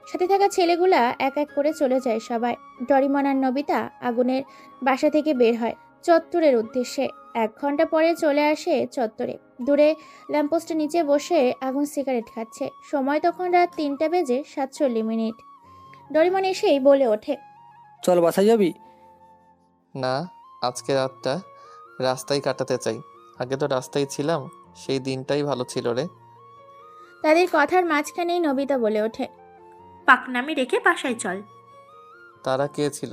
সাথে থাকা ছেলেগুলা এক এক করে চলে যায় সবাই। ডরিমন আর নবিতা আগুনের বাসা থেকে বের হয় চত্বরের উদ্দেশ্যে। 1 ঘন্টা পরে চলে আসে চত্বরে। দূরে ল্যাম্পপোস্টের নিচে বসে আগুন সিগারেট খাচ্ছে। সময় তখন রাত 3টা বেজে 47 মিনিট। ডরিমন এসেই বলে ওঠে, চল বাসায় যাবি? না, আজকে রাতটা রাস্তায় কাটাতে চাই। আগে তো রাস্তায় ছিলাম, সেই দিনটাই ভালো ছিল রে। তাদের কথার মাঝখানেই নবিতা বলে ওঠে, পাকনামি রেখে বাসায় চল। তারা কে ছিল?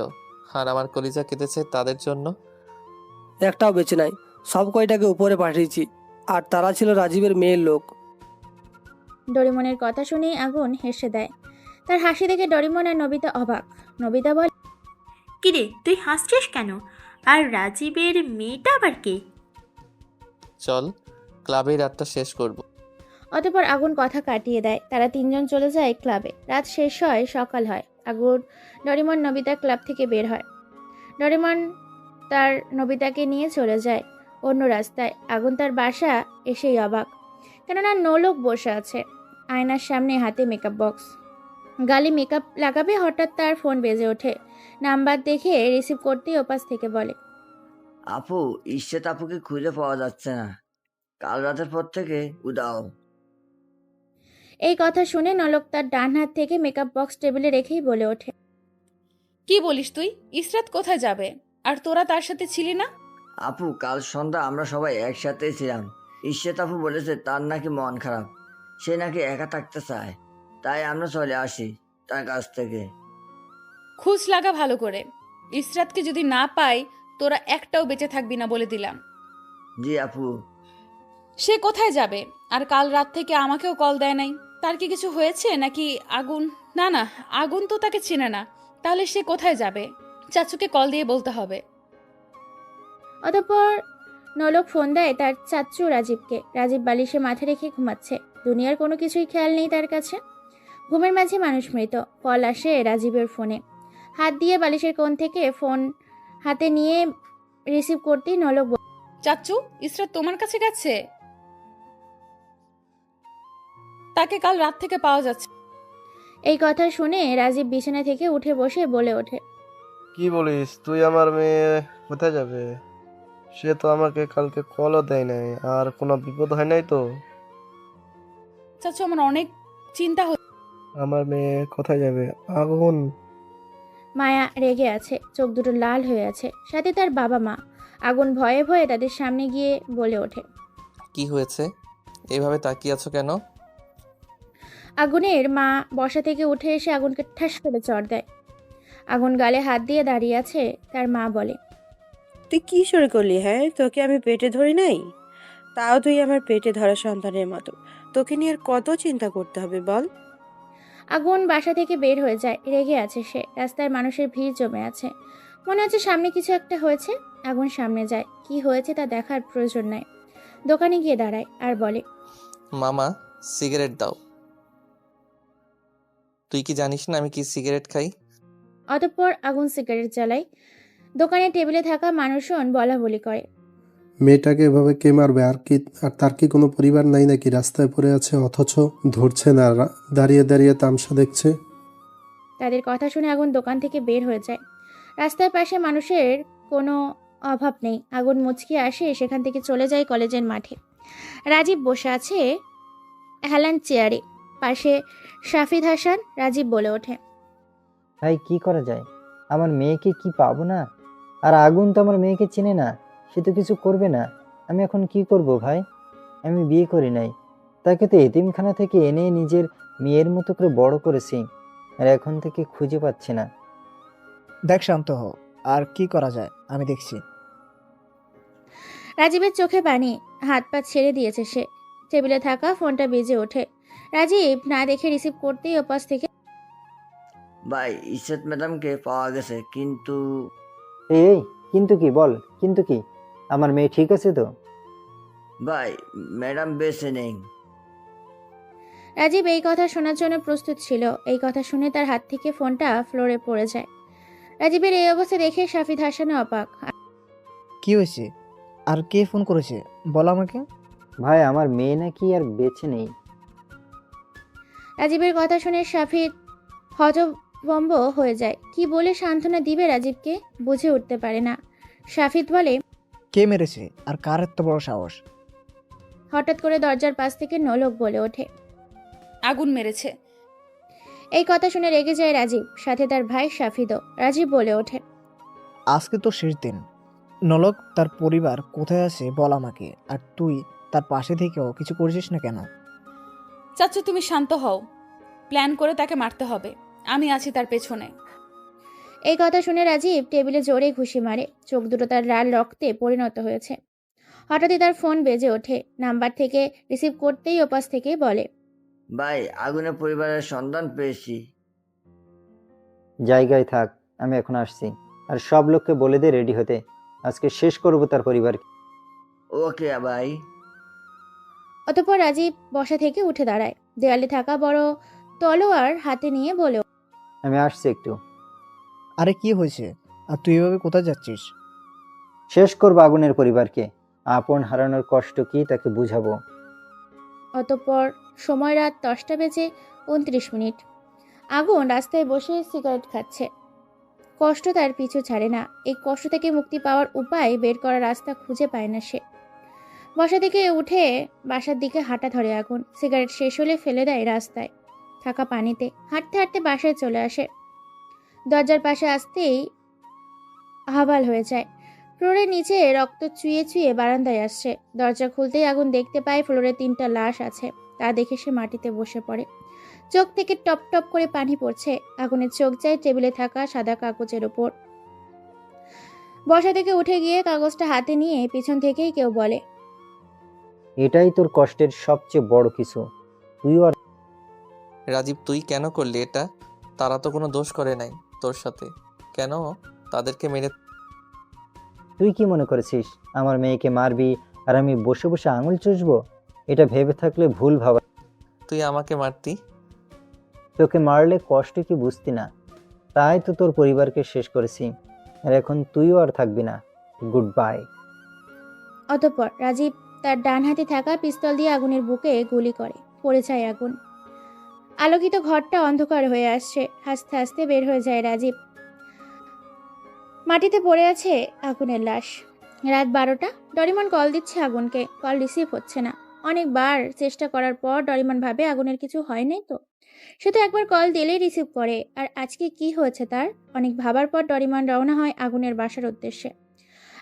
আর আমার কলিজা কেঁদেছে তাদের জন্য। একটাও বেঁচে নাই। সব কয়টাকে উপরে পাঠিয়েছি। আর তারা ছিল রাজীবের মেয়ের লোক। ডরিমনের কথা শুনেই আগুন হেসে দেয়। তার হাসি দেখে ডরিমন আর নবিতা অবাক। নবিতা বলে, কিরে তুই হাসছিস কেন? আর রাজীবের মেয়েটা আবার কে? চল ক্লাবেই রাতটা শেষ করব। অতঃপর আগুন কথা কাটিয়ে দেয়। তারা 3জন চলে যায় ক্লাবে। রাত শেষ হয়, সকাল হয়। আগুন, ডরিমন, নবিতা ক্লাব থেকে বের হয়। ডরিমন তার নবিতাকে নিয়ে চলে যায় অন্য রাস্তায়। আগুন তার বাসা এসেই অবাক, কেননা নোলক বসে আছে আয়নার সামনে, হাতে মেকআপ বক্স। গালে মেকআপ লাগাবে, হঠাৎ তার ফোন বেজে ওঠে। নাম্বার দেখে রিসিভ করতেই ওপাশ থেকে বলে, আপু, ঈশ্বর আপুকে খুঁজে পাওয়া যাচ্ছে না, কাল রাতের পর থেকে উদাও। এই কথা শুনে নলক তার ডান হাত থেকে মেকআপ বক্স টেবিলে রেখেই বলে ওঠে, কি বলিস তুই? ইসরাত কোথায় যাবে? আর তোরা তার সাথে ছিলি না? আপু, কাল সন্ধ্যা আমরা সবাই একসাথেই ছিলাম। ঈশ্বর আপু বলেছে তার নাকি মন খারাপ, সে নাকি একা থাকতে চায়, তাই আমরা চলে আসি তার কাছ থেকে। খোঁজ লাগা ভালো করে। ইসরাতকে যদি না পাই, তোরা একটাও বেঁচে থাকবি না বলে দিলাম। জি আপু। সে কোথায় যাবে? আর কাল রাত থেকে আমাকেও কল দেয় নাই। তার কি কিছু হয়েছে নাকি? আগুন, না না, আগুন তো তাকে চেনে না। তাহলে সে কোথায় যাবে? চাচুকে কল দিয়ে বলতে হবে। অতঃপর নলক ফোন দেয় তার চাচ্চু রাজীবকে। রাজীব বালিশে মাথা রেখে ঘুমাচ্ছে। দুনিয়ার কোনো কিছুই খেয়াল নেই তার কাছে। ঘুমের মাঝে মানুষ মৃত। কল আসে রাজীবের ফোনে। হাত দিয়ে বালিশের কোণ থেকে ফোন হাতে নিয়ে রিসিভ করতেই নলক চাচ্চু, ইসরাত তোমার কাছে গেছে? তাকে কাল রাত থেকে পাওয়া যাচ্ছে। এই কথা শুনে রাজীব বিছানা থেকে উঠে বসে বলে ওঠে, কি বলিস তুই? আমার মেয়ে কোথায় যাবে? সে তো আমাকে কালকে কলও দেয় নাই। আর কোনো বিপদ হয় নাই তো? চাচ্চু, আমার অনেক চিন্তা হচ্ছে। আমার মেয়ে কোথায় যাবে? আগুন। মায়া রেগে আছে, চোখ দুটো লাল হয়ে আছে। সাথে তার বাবা মা। আগুন ভয়ে ভয়ে তাদের সামনে গিয়ে বলে ওঠে, কি হয়েছে? এইভাবে তাকিয়ে আছো কেন? আগুনের মা বসা থেকে উঠে এসে আগুনকে ঠাস করে চড় দেয়। আগুন গালে হাত দিয়ে দাঁড়িয়ে আছে। তার মা বলে, তুই কি শুরু করলি? হ্যাঁ, তোকে আমি পেটে ধরি নাই? তাও তুই আমার পেটে ধরা সন্তানের মতো। তোকে নিয়ে আর কত চিন্তা করতে হবে বল? আগুন বাসা থেকে বের হয়ে যায়। রেগে আছে সে। রাস্তায় মানুষের ভিড় জমে আছে। মনে হচ্ছে সামনে কিছু একটা হয়েছে। আগুন সামনে যায়। কি হয়েছে তা দেখার প্রয়োজন নাই। দোকানে গিয়ে দাঁড়ায় আর বলে, মামা, সিগারেট দাও। তুই কি জানিস না আমি কি সিগারেট খাই? অতঃপর আগুন সিগারেট জ্বালায়। দোকানের টেবিলে থাকা মানুষজন বলা বলি করে। মেয়েটাকে এভাবে কে মারবে? আর তার কি কোনো পরিবার নাই নাকি? রাস্তায় পড়ে আছে অথচ ধরছে না, দাঁড়িয়ে দাঁড়িয়ে তামসা দেখছে। তাদের কথা শুনে আগুন দোকান থেকে বের হয়ে যায়। রাস্তার পাশে মানুষের কোনো অভাব নেই। আগুন মুচকি আসে, সেখান থেকে চলে যায় কলেজের মাঠে। রাজীব বসে আছে হেলান চেয়ারে, পাশে শাফিদ হাসান। রাজীব বলে ওঠে, ভাই কি করা যায়? আমার মেয়েকে কি পাবো না? আর আগুন তো আমার মেয়েকে চেনে না, সে তো কিছু করবে না। আমি এখন কি করব ভাই? আমি বিয়ে করি নাই, তাকে তো এতিমখানা থেকে এনে নিজের মেয়ের মতো করে বড় করেছি, আর এখন থেকে খুঁজে পাচ্ছি না। দেখ শান্ত হও, আর কি করা যায় আমি দেখছি। রাজীবের চোখে পানি, হাত পা ছেড়ে দিয়েছে সে। টেবিলে থাকা ফোনটা বেজে ওঠে। রাজীব না দেখে রিসিভ করতেই ওপাশ থেকে, ভাই ইশরাত ম্যাডামকে পাওয়া গেছে, কিন্তু এই কিন্তু কি? বল কিন্তু কি? আমার মেয়ে ঠিক আছে তো? ভাই ম্যাডাম বেঁচে নেই। রাজীব এই কথা শোনার জন্য প্রস্তুত ছিল। এই কথা শুনে তার হাত থেকে ফোনটা ফ্লোরে পড়ে যায়। রাজীবের এই অবস্থা দেখে শাফিদ হাসান অবাক। কি হয়েছে? আর কে ফোন করেছে বল আমাকে। ভাই আমার মেয়ে নাকি আর বেঁচে নেই। রাজীবের কথা শুনে শাফিদ হতভম্ব হয়ে যায়। কি বলে সান্ত্বনা দিবে রাজীবকে বুঝে উঠতে পারে না। শাফিদ বলে, কে মেরেছে আর কার এত বড় সাহস? হঠাৎ করে দরজার পাশ থেকে নোলক বলে ওঠে, আগুন মেরেছে। এই কথা শুনে রেগে যায় রাজীব, সাথে তার ভাই শাফিদও। রাজীব বলে ওঠে, আজকে তো শেষ দিন। নলক তার পরিবার কোথায় আছে বল আমাকে। আর তুই তার পাশে থেকেও কিছু করছিস না কেন? চাচ্চু তুমি শান্ত হও, প্ল্যান করে তাকে মারতে হবে, আমি আছি তার পেছনে। এই কথা শুনে রাজীব টেবিলে জোরে ঘুষি মারে। চোখ দুটো তার লাল রক্তে পরিণত হয়েছে। হঠাৎই তার ফোন বেজে ওঠে। নাম্বার থেকে রিসিভ করতেই ওপাশ থেকে বলে, ভাই আগুনের পরিবারের সন্ধান পেয়েছি। জায়গায় থাক, আমি এখন আসছি। আর সব লোককে বলে দে রেডি হতে, আজকে শেষ করব তার পরিবারকে। ওকে ভাই। অতঃপর রাজীব বসা থেকে উঠে দাঁড়ায়। দেয়ালে থাকা বড় তলোয়ার হাতে নিয়ে বলে, আমি আসছি একটু। আরে কি হয়েছে? আর তুই এভাবে কোথায় যাচ্ছিস? শেষ করবো আগুনের পরিবারকে। আপন হারানোর কষ্ট কি তাকে বুঝাবো। অতঃপর সময় রাত 10:29। আগুন রাস্তায় বসে সিগারেট খাচ্ছে। কষ্ট তার পিছু ছাড়ে না। এই কষ্ট থেকে মুক্তি পাওয়ার উপায় বের করার রাস্তা খুঁজে পায় না সে। বসা থেকে উঠে বাসার দিকে হাঁটা ধরে আগুন। সিগারেট শেষ হলে ফেলে দেয় রাস্তায় থাকা পানিতে। হাঁটতে হাঁটতে বাসায় চলে আসে। দরজার পাশে আসতেই আহাবাল হয়ে যায়। ফ্লোরের নিচে রক্ত চুইয়ে চুইয়ে বারান্দায় আসছে। দরজা খুলতেই আগুন দেখতে পায় ফ্লোরে 3টা লাশ আছে। তা দেখে সে মাটিতে বসে পড়ে। চোখ থেকে টপ টপ করে পানি পড়ছে। আগুনের চোখ যায় টেবিলে থাকা সাদা কাগজের উপর। বসা থেকে উঠে গিয়ে কাগজটা হাতে নিয়ে পিছন থেকেই কেউ বলে, এটাই তোর কষ্টের সবচেয়ে বড় কিছু। তুইও আর রাজীব তুই কেন করলি এটা? তারা তো কোনো দোষ করে নাই তোর সাথে, কেন তাদেরকে মেরে? তুই কি মনে করেছিস আমার মেয়েকে মারবি আর আমি বসে বসে আঙুল চুষবো? এটা ভেবে থাকলে ভুল ভাবা। তুই আমাকে মারতি? তোকে মারলে কষ্ট কি বুঝতি না? তাই তো তোর পরিবারকে শেষ করেছি। আর এখন তুইও আর থাকবি না। Good bye. অতঃপর রাজীব তার ডান হাতে থাকা পিস্তল দিয়ে আগুনের বুকে গুলি করে। পড়ে যায় আগুন। আলোকিত ঘরটা অন্ধকার হয়ে আসছে। হাসতে হাসতে বের হয়ে যায় রাজীব। মাটিতে পড়ে আছে আগুনের লাশ। রাত 12টা। ডরিমন কল দিচ্ছে আগুনকে, কল রিসিভ হচ্ছে না। অনেকবার চেষ্টা করার পর ডরিমন ভাবে আগুনের কিছু হয় নাই তো। সে তো একবার কল দিলেই রিসিভ করে। আর আজকে কি হয়েছে তার? অনেক ভাবার পর ডরিমন রওনা হয় আগুনের বাসার উদ্দেশ্যে।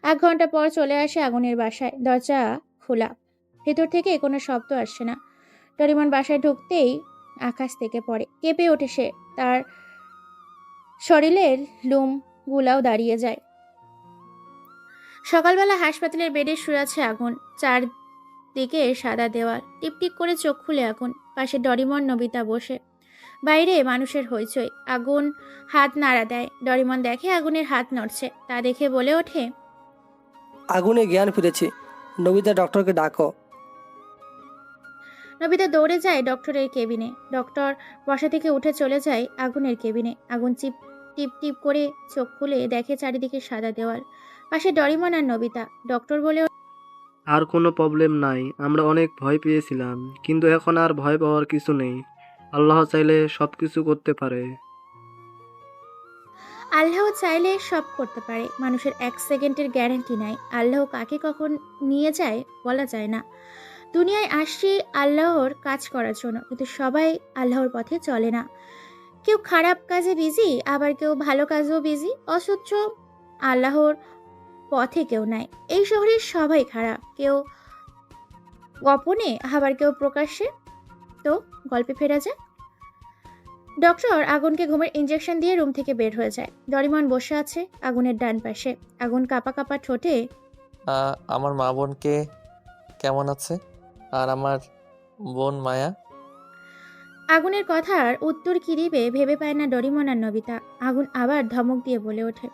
1 ঘন্টা পর চলে আসে আগুনের বাসায়। দরজা খোলা, ভেতর থেকে কোনো শব্দ আসছে না। ডরিমন বাসায় ঢুকতেই আকাশ থেকে পড়ে। কেঁপে ওঠে সে। তার শরীরের লোম গুলাও দাঁড়িয়ে যায়। সকালবেলা হাসপাতালের বেডে শুয়ে আছে আগুন। চারদিকে সাদা দেওয়াল। টিপটিপ করে চোখ খুলে আগুন। পাশে ডরিমন নবিতা বসে। বাইরে মানুষের হইচই। আগুন হাত নাড়া দেয়। ডরিমন দেখে আগুনের হাত নড়ছে। তা দেখে বলে ওঠে, আগুনে জ্ঞান ফিরেছে। নবিতা ডক্টরকে ডাকো। নবিতা দৌড়ে যায় ডক্টরের কেবিনে। ডক্টর বসা থেকে উঠে চলে যায় আগুনের কেবিনে। আগুন চিপ টিপ টিপ করে চোখ খুলে দেখে চারিদিকে সাদা দেওয়াল, পাশে ডরিমন আর নবিতা। ডক্টর বলে আর কোনো প্রবলেম নাই, আমরা অনেক ভয় পেয়েছিলাম, কিন্তু এখন আর ভয় পাওয়ার কিছু নেই। আল্লাহ চাইলে সব কিছু করতে পারে। আল্লাহ চাইলে সব করতে পারে, মানুষের 1 সেকেন্ডের গ্যারান্টি নাই। আল্লাহ কাকে কখন নিয়ে যায় বলা যায় না। দুনিয়ায় আসছি আল্লাহর কাজ করার জন্য, কিন্তু সবাই আল্লাহর পথে চলে না। কেউ খারাপ কাজে বিজি, আবার কেউ ভালো কাজেও বিজি। অথচ আল্লাহর পথে কেউ নাই। এই শহরের সবাই খারাপ, কেউ গোপনে আবার কেউ প্রকাশ্যে। তো গল্পে ফেরা যায়। ডক্টর আগুনকে ঘুমের ইঞ্জেকশন দিয়ে রুম থেকে বের হয়ে যায়। ডরিমন বসে আছে আগুনের ডান পাশে। আগুন কাপা কাপা ঠোঁটে আমার মা বোনকে কেমন আছে? আর আমার বোন মায়া? আগুনের কথার উত্তর কি দিবে ভেবে পায় না ডরিমন আর নবিতা। আগুন আবার ধমক দিয়ে বলে ওঠে,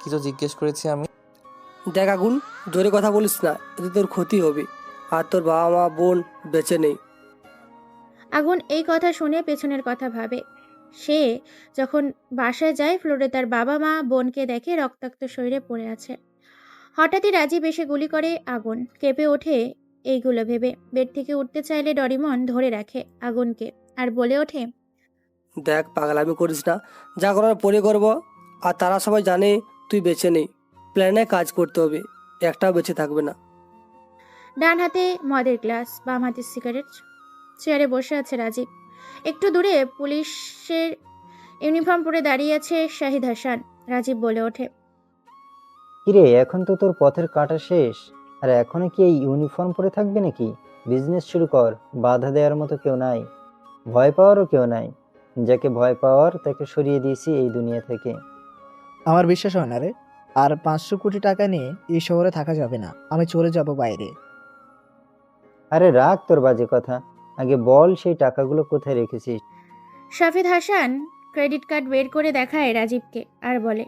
কিছু জিজ্ঞেস করেছি আমি? দেখ আগুন, জোরে কথা বলিস না, এতে তোর ক্ষতি হবে। আর তোর বাবা মা বোন বেঁচে নেই। আগুন এই কথা শুনে পেছনের কথা ভাবে। সে যখন বাসায় যায় ফ্লোরে তার বাবা মা বোনকে দেখে রক্তাক্ত শরীরে পড়ে আছে। হঠাৎই রাজীব এসে গুলি করে। আগুন কেঁপে ওঠে এইগুলো ভেবে। বেড থেকে উঠতে চাইলে ডরিমন ধরে রাখে আগুনকে আর বলে ওঠে, দেখ পাগলামি করিস না, যা করার পরে করবো। আর তারা সবাই জানে তুই বেঁচে নেই, প্ল্যানে কাজ করতে হবে, একটাও বেঁচে থাকবে না। ডান হাতে মদের গ্লাস, বাম হাতে সিগারেট। চেয়ারে বসে আছে রাজীব। একটু দূরে পুলিশের ইউনিফর্ম পরে দাঁড়িয়ে আছে শাহিদ হাসান। রাজীব বলে ওঠে, কিরে, এখন তো তোর পথের কাটা শেষ, আর এখনো কি এই ইউনিফর্ম পরে থাকবে নাকি? বিজনেস শুরু কর, বাধা দেওয়ার মতো কেউ নাই, ভয় পাওয়ারও কেউ নাই। যাকে ভয় পাওয়ার তাকে সরিয়ে দিয়েছি এই দুনিয়া থেকে। আমার বিশ্বাস হয় না রে। আর 500 কোটি টাকা নিয়ে এই শহরে থাকা যাবে না, আমি চলে যাব বাইরে। আরে রাখ তোর বাজে কথা, আগে বল সেই টাকাগুলো কোথায় রেখেছিস? শাহিদ হাসান ক্রেডিট কার্ড বের করে দেখায় রাজীবকে আর বলে,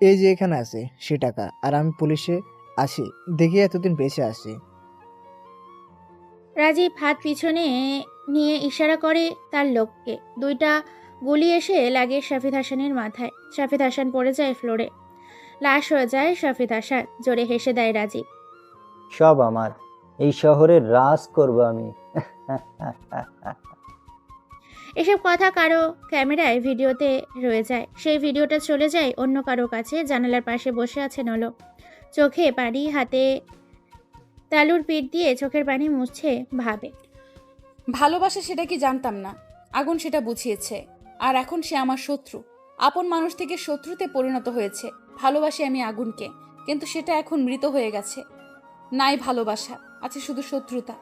এই যে এখানে আছে সে টাকা, আর আমি পুলিশে আছি দেখি এতদিন বেঁচে আছি। রাজীব হাত পিছনে নিয়ে ইশারা করে তার লোককে। 2টা গুলি এসে লাগে শাহিদ হাসানের মাথায়। শাহিদ হাসান পড়ে যায় ফ্লোরে, লাশ হয়ে যায় শাহিদ হাসান। জোরে হেসে দেয় রাজীব। সব আমার, এই শহরের রাজ করব আমি। এসব কথা কারো ক্যামেরায় ভিডিওতে রয়ে যায়। সেই ভিডিওটা চলে যায় অন্য কারো কাছে। জানালার পাশে বসে আছে নলক, চোখে পানি, হাতে তালুর পিঠ দিয়ে চোখের পানি মুছছে। ভাবে, ভালোবাসা সেটা কি জানতাম না, আগুন সেটা বুঝিয়েছে। আর এখন সে আমার শত্রু, আপন মানুষ থেকে শত্রুতে পরিণত হয়েছে। ভালোবাসি আমি আগুনকে, কিন্তু সেটা এখন মৃত হয়ে গেছে। নাই ভালোবাসা, আছে শুধু শত্রুতা।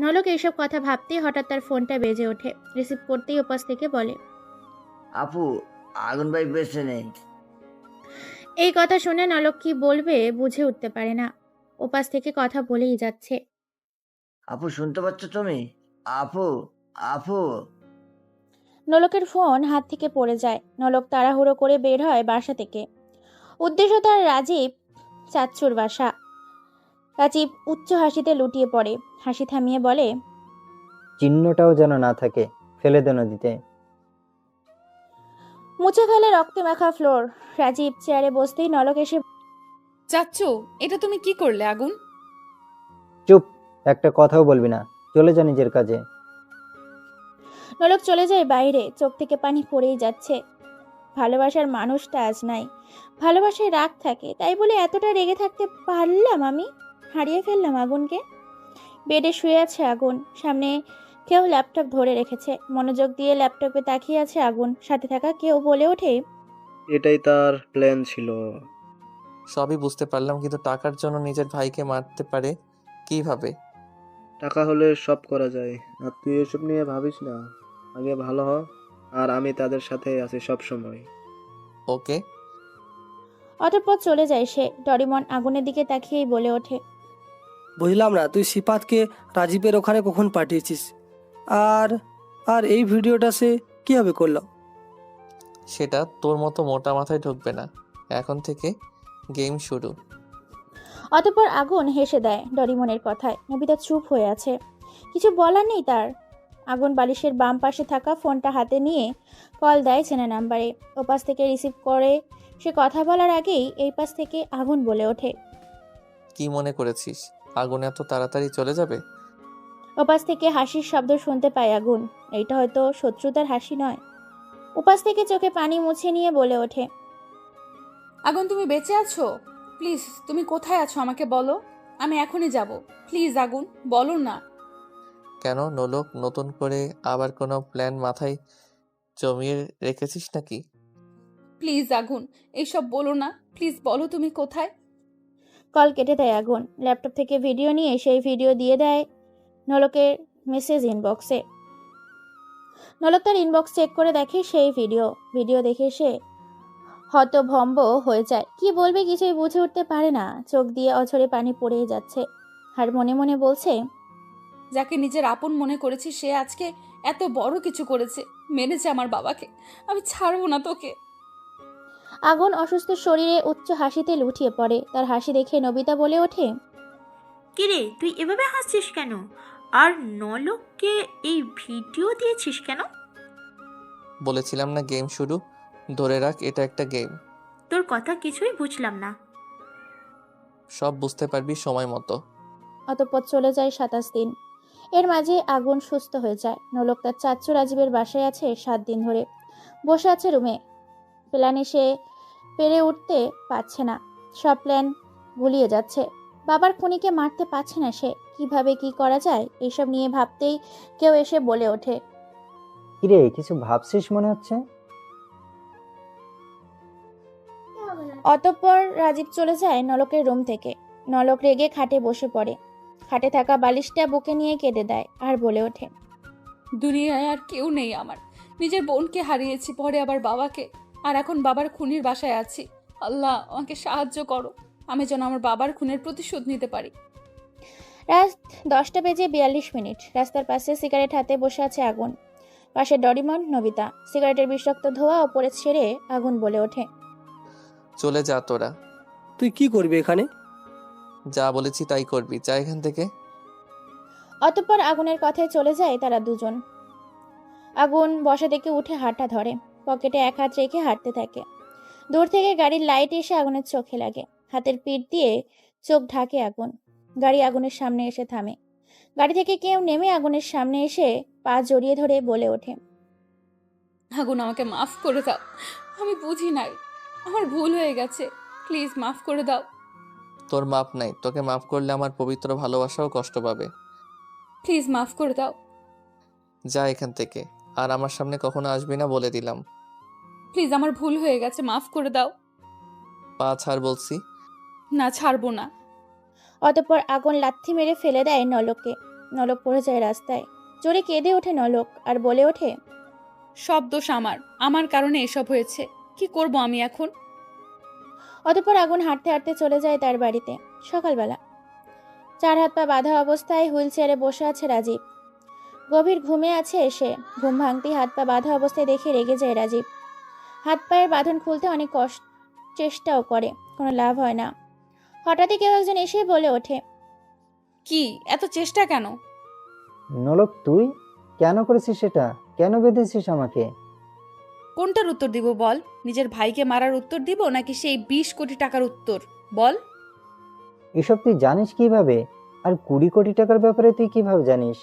নলক এইসব কথা ভাবতেই হঠাৎ তার ফোনটা বেজে ওঠে। রিসিভ করতেই ওপাশ থেকে বলে, আপু, আগুন ভাই বেঁচে নেই। এই কথা শুনে নলক কি বলবে বুঝে উঠতে পারে না। ওপাশ থেকে কথা বলেই যাচ্ছে, আপু শুনতে পাচ্ছ তুমি? আপু, আপু। নলকের ফোন হাত থেকে পড়ে যায়। নলক তাড়াহুড়ো করে বের হয় বাসা থেকে। উদ্দেশ্য তার রাজীব চাচ্চুর বাসা। রাজীব উচ্চ হাসিতে লুটিয়ে পড়ে। হাসি থামিয়ে বলে, চিহ্নটাও যেন না থাকে, ফেলে দে নদীতে। মুছে ফেলে রক্তে মাখা ফ্লোর। রাজীব চেয়ারে বসতেই নলক এসে, চাচ্চু, এটা তুমি কি করলে আগুন? চুপ, একটা কথাও বলবি না, চলে যা নিজের কাজে। নলক চলে যায় বাইরে। চোখ থেকে পানি পড়েই যাচ্ছে। ভালোবাসার মানুষটা আজ নাই। ভালোবাসায় রাগ থাকে, তাই বলে এতটা রেগে থাকতে পারলাম আমি? হারিয়ে ফেললাম আগুনকে। বেডে শুয়ে আছে আগুন, সামনে কেউ ল্যাপটপ ধরে রেখেছে। মনোযোগ দিয়ে ল্যাপটপে তাকিয়ে আছে আগুন। সাথে থাকা কেউ বলে ওঠে, এটাই তার প্ল্যান ছিল। সবই বুঝতে পারলাম, কিন্তু টাকার জন্য নিজের ভাইকে মারতে পারে কিভাবে? টাকা হলে সব করা যায়। আর তুই এসব নিয়ে ভাবিস না, আগে ভালো হ। আর আমি তাদের সাথে আছি সব সময়। ওকে। অতঃপর চলে যায় সে। ডরিমন আগুনের দিকে তাকিয়েই বলে ওঠে, বুঝলাম না, তুই সিপাতকে রাজীবের ওখানে কখন পাঠিয়েছিস? আর আর এই ভিডিওটা সে কীভাবে করলো? সেটা তোর মতো মোটা মাথায় ঢুকবে না। এখন থেকে গেম শুরু। অতঃপর আগুন হেসে দেয় ডরিমনের কথায়। নবিতা চুপ হয়ে আছে, কিছু বলার নেই তার। আগুন বালিশের বাম পাশে থাকা ফোনটা হাতে নিয়ে কল দেয় চেনা নাম্বারে। ওপাশ থেকে রিসিভ করে সে কথা বলার আগেই এই পাশ থেকে আগুন বলে ওঠে। কি মনে করেছিস আগুন এত তাড়াতাড়ি চলে যাবে? ওপাশ থেকে হাসির শব্দ শুনতে পায় আগুন। এইটা হয়তো শত্রুতার হাসি নয়। ওপাশ থেকে চোখে পানি মুছে নিয়ে বলে ওঠে, আগুন তুমি বেঁচে আছো? প্লিজ তুমি কোথায় আছো আমাকে বলো, আমি এখনই যাব। প্লিজ আগুন বলো না। কেন নোলক, নতুন করে আবার কোনো প্ল্যান মাথায় জমিয়ে রেখেছিস নাকি? প্লিজ আগুন এইসব বলো না, প্লিজ বলো তুমি কোথায়। কল কেটে দেয় আগুন। ল্যাপটপ থেকে ভিডিও নিয়ে সেই ভিডিও দিয়ে দেয় নলকের মেসেজ ইনবক্সে। নলক তার ইনবক্স চেক করে দেখে সেই ভিডিও দেখে সে হতভম্ব হয়ে যায়। কি বলবে কিছুই বুঝে উঠতে পারে না। চোখ দিয়ে অঝরে পানি পড়েই যাচ্ছে। আর মনে মনে বলছে, যাকে নিজের আপন মনে করেছি সে আজকে এত বড় কিছু করেছে, মেরেছে আমার বাবাকে। আমি ছাড়বো না তোকে। আগুন অসুস্থ শরীরে উচ্চ হাসিতে লুটিয়ে পড়ে। তার হাসি দেখে নবিতা বলে ওঠে, কিরে তুই এভাবে হাসছিস কেন? আর নলককে এই ভিডিও দিয়েছিস কেন? বলেছিলাম না গেম শুরু, ধরে রাখ এটা একটা গেম। তোর কথা কিছুই বুঝলাম না। সব বুঝতে পারবি সময় মতো। অতঃপর চলে যায় 27 দিন। এর মাঝে আগুন সুস্থ হয়ে যায়। নলক তার চাচ্চু রাজীবের বাসায় আছে 7 দিন ধরে। বসে আছে রুমে। প্ল্যানে সে পেরে উঠতে পারছে না। সব প্ল্যান গুলিয়ে যাচ্ছে। বাবার খুনিকে মারতে পারছে না সে। কিভাবে কি করা যায় এইসব নিয়ে ভাবতেই কেউ এসে বলে ওঠে, কিরে কিছু ভাবছিস মনে হচ্ছে? অতঃপর রাজীব চলে যায় নলকের রুম থেকে। নলক রেগে খাটে বসে পড়ে। খাটে থাকা বালিশটা বুকে নিয়ে কেঁদে দেয় আর বলে ওঠে, দুনিয়ায় আর কেউ নেই আমার। নিজের বোনকে হারিয়েছি, পরে আবার বাবাকে, আর এখন বাবার খুনির বাসায় আছি। আল্লাহ আমাকে সাহায্য করো, আমি যেন আমার বাবার খুনের প্রতিশোধ নিতে পারি। রাত 10:42। রাস্তার পাশে সিগারেট হাতে বসে আছে আগুন। পাশে ডরিমন, নবিতা। সিগারেটের বিষাক্ত ধোঁয়া ওপরে ছেড়ে আগুন বলে ওঠে, চলে যা তোরা। তুই কি করবি এখানে? যা বলেছি তাই করবি, যা এখান থেকে। অতঃপর আগুনের কথায় চলে যায় তারা দুজন। আগুন বসা থেকে উঠে হাঁটা ধরে। পকেটে এক হাত রেখে হাঁটতে থাকে। দূর থেকে গাড়ির লাইট এসে আগুনের চোখে লাগে। হাতের পিঠ দিয়ে চোখ ঢাকে আগুন। গাড়ি আগুনের সামনে এসে থামে। গাড়ি থেকে কেউ নেমে আগুনের সামনে এসে পা জড়িয়ে ধরে বলে ওঠে, আগুন আমাকে মাফ করে দাও, আমি বুঝি নাই, আমার ভুল হয়ে গেছে, প্লিজ মাফ করে দাও। তোর মাপ নাই, তোকে মাফ করলে আমার পবিত্র ভালোবাসাও কষ্ট পাবে। প্লিজ মাফ করে দাও। যা এখান থেকে, আর আমার সামনে কখনো আসবি না বলে দিলাম। প্লিজ আমার ভুল হয়ে গেছে, মাফ করে দাও। পা ছাড় বলছি। না, ছাড়বো না। অতঃপর আগুন লাথি মেরে ফেলে দেয় নলককে। নলক পড়ে যায় রাস্তায়। জোরে কেঁদে ওঠে নলক আর বলে ওঠে, সব দোষ আমার কারণে এসব হয়েছে। কি করব আমি এখন? অতঃপর আগুন হাঁটতে হাঁটতে চলে যায় তার বাড়িতে। সকালবেলা 4 হাত পা বাঁধা অবস্থায় হুইল চেয়ারে বসে আছে রাজীব। গভীর ঘুমে আছে এসে। ঘুম ভাঙতেই হাত পা বাঁধা অবস্থায় দেখে রেগে যায় রাজীব। হাত পায়ের বাঁধন খুলতে অনেক চেষ্টাও করে, কোনো লাভ হয় না। হঠাৎই কেউ একজন এসে বলে ওঠে, কি এত চেষ্টা কেন? নলক তুই কেন করেছিস সেটা? কেন বেঁধেছিস আমাকে? কোনটার উত্তর দিব বল? নিজের ভাইকে মারার উত্তর দিব নাকি সেই 20 কোটি টাকার উত্তর? বল। এসব তুই জানিস কিভাবে? আর 20 কোটি টাকার ব্যাপারে তুই কিভাবে জানিস?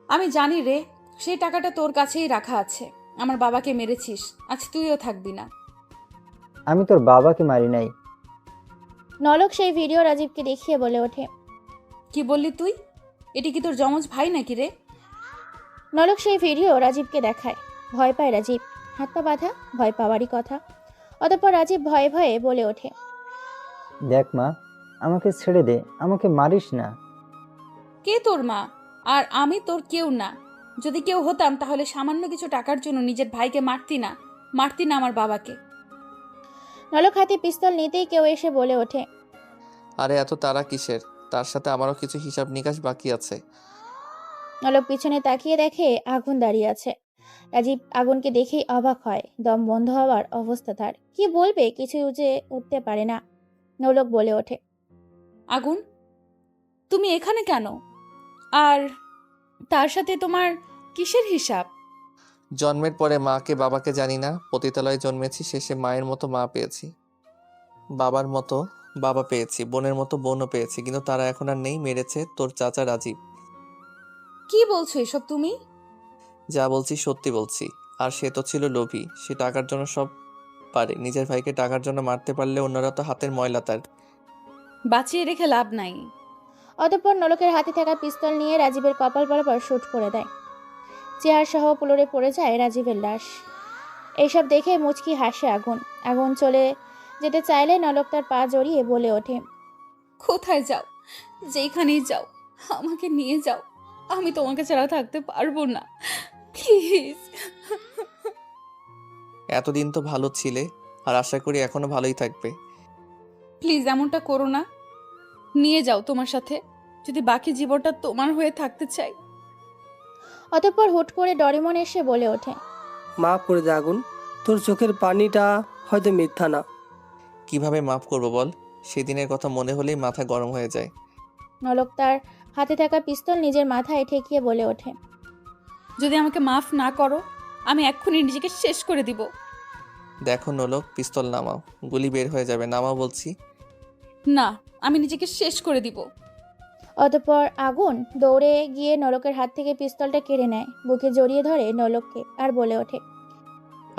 আমি জানি রে, সেই টাকাটা তোর কাছেই রাখা আছে। আমার বাবাকে মেরেছিস, আজ তুইও থাকবি না। আমি তোর বাবাকে মারি নাই। নলক সেই ভিডিও রাজীবকে দেখিয়ে বলে ওঠে, কি বললি তুই? এটি কি তোর যমজ ভাই নাকি রে? নলক সেই ভিডিও রাজীবকে দেখায়। ভয় পায় রাজীব। হাত পা বাঁধা, ভয় পাওয়ারই কথা। অতঃপর রাজীব ভয়ে ভয়ে বলে ওঠে, দেখ মা, আমাকে ছেড়ে দে, আমাকে মারিস না। কে তোর মা? আর আমি তোর কেউ না। যদি কেউ হতাম তাহলে সামান্য কিছু টাকার জন্য নিজের ভাইকে মারতি না আমার বাবাকে। নলক হাতে পিস্তল নিতেই কেউ এসে বলে ওঠে, আরে এত তারা কিসের? তার সাথে আমারও কিছু হিসাব নিকাশ বাকি আছে। নলক পিছনে তাকিয়ে দেখে আগুন দাঁড়িয়ে আছে। রাজীব আগুনকে দেখেই অবাক হয়। দম বন্ধ হওয়ার অবস্থা তার। কি বলবে কিছু উঠে উঠতে পারে না। নলক বলে ওঠে, আগুন তুমি এখানে কেন? আর তার সাথে তোমার কিসের হিসাব? জন্মের পরে মাকে বাবাকে জানি না, পতিতালয়ে জন্মেছি, শেষে মায়ের মতো মা পেয়েছি, বাবার মতো বাবা পেয়েছি, বোনের মতো বোনও পেয়েছি, কিন্তু তারা এখন আর নেই। মেরেছে তোর চাচা রাজীব। কি বলছো এসব তুমি? যা বলছি সত্যি বলছি। আর সে তো ছিল লোভী, সে টাকার জন্য সব পারে। নিজের ভাইকে টাকার জন্য মারতে পারলে অন্যরা তো হাতের ময়লা তার। বাঁচিয়ে রেখে লাভ নাই। অতঃপর নলকের হাতে থাকা পিস্তল নিয়ে রাজীবের কপাল বরাবর শুট করে দেয়। চেয়ার সহ পুলরে পড়ে যায় রাজীবের লাশ। এইসব দেখে মুচকি হাসে আগুন। আগুন চলে যেতে চাইলে নলক তার পা জড়িয়ে বলে ওঠে, কোথায় যাও, যেখানেই যাও, আমাকে নিয়ে যাও। আমি তোমাকে ছাড়া থাকতে পারবো না, প্লিজ। এতদিন তো ভালো ছিলে, আর আশা করি এখনো ভালোই থাকবে। প্লিজ এমনটা করো না, নিয়ে যাও তোমার সাথে, যদি বাকি জীবনটা তোমার হয়ে থাকতে চাই। অতঃপর হুট করে ডরিমন এসে বলে ওঠে, মাফ করে দে আগুন, তোর চোখের পানিটা হয়তো মিথ্যা না। কিভাবে মাফ করব বল? সেদিনের কথা মনে হলেই মাথা গরম হয়ে যায়। নলক তার হাতে থাকা পিস্তল নিজের মাথায় ঠেকিয়ে বলে ওঠে, যদি আমাকে মাফ না করো, আমি এক্ষুনি নিজেকে শেষ করে দিব। দেখো নলক, পিস্তল নামাও, গুলি বের হয়ে যাবে, নামাও বলছি। না, আমি নিজেকে শেষ করে দিব। অতঃপর আগুন দৌড়ে গিয়ে নলকের হাত থেকে পিস্তলটা কেড়ে নেয়, বুকে জড়িয়ে ধরে নলককে আর বলে ওঠে,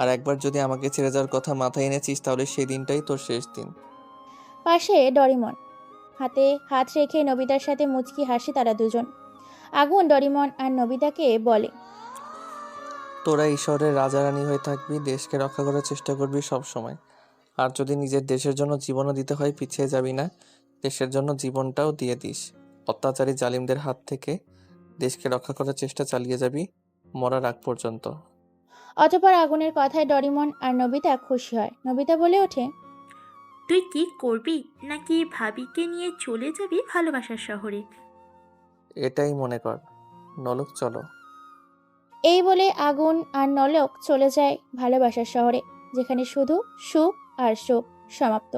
আর একবার যদি আমাকে ছেড়ে যাওয়ার কথা মাথায় এনেছিস, তাহলে সেই দিনটাই তোর শেষ দিন। পাশে ডরিমন হাতে হাত রেখে নবিতার সাথে মুচকি হাসে তারা দুজন। আগুন ডরিমন আর নবিতাকে বলে, তোরা ঈশ্বরের রাজা রানী হয়ে থাকবি, দেশকে রক্ষা করার চেষ্টা করবি সব সময়। আর যদি নিজের দেশের জন্য জীবনও দিতে হয়, পিছিয়ে যাবি না, দেশের জন্য জীবনটাও দিয়ে দিস। অত্যাচারী জালিমদের হাত থেকে দেশকে রক্ষা করার চেষ্টা চালিয়ে যাবি মরার আগ পর্যন্ত। অতঃপর আগুনের কথায় ডরিমন আর নবিতা খুশি হয়। নবিতা বলে ওঠে, তুই কি করবি, নাকি ভাবিকে নিয়ে চলে যাবি ভালোবাসার শহরে? এটাই মনে কর। নলক চলো। এই বলে আগুন আর নলক চলে যায় ভালোবাসার শহরে, যেখানে শুধু সুখ আর সুখ। সমাপ্ত।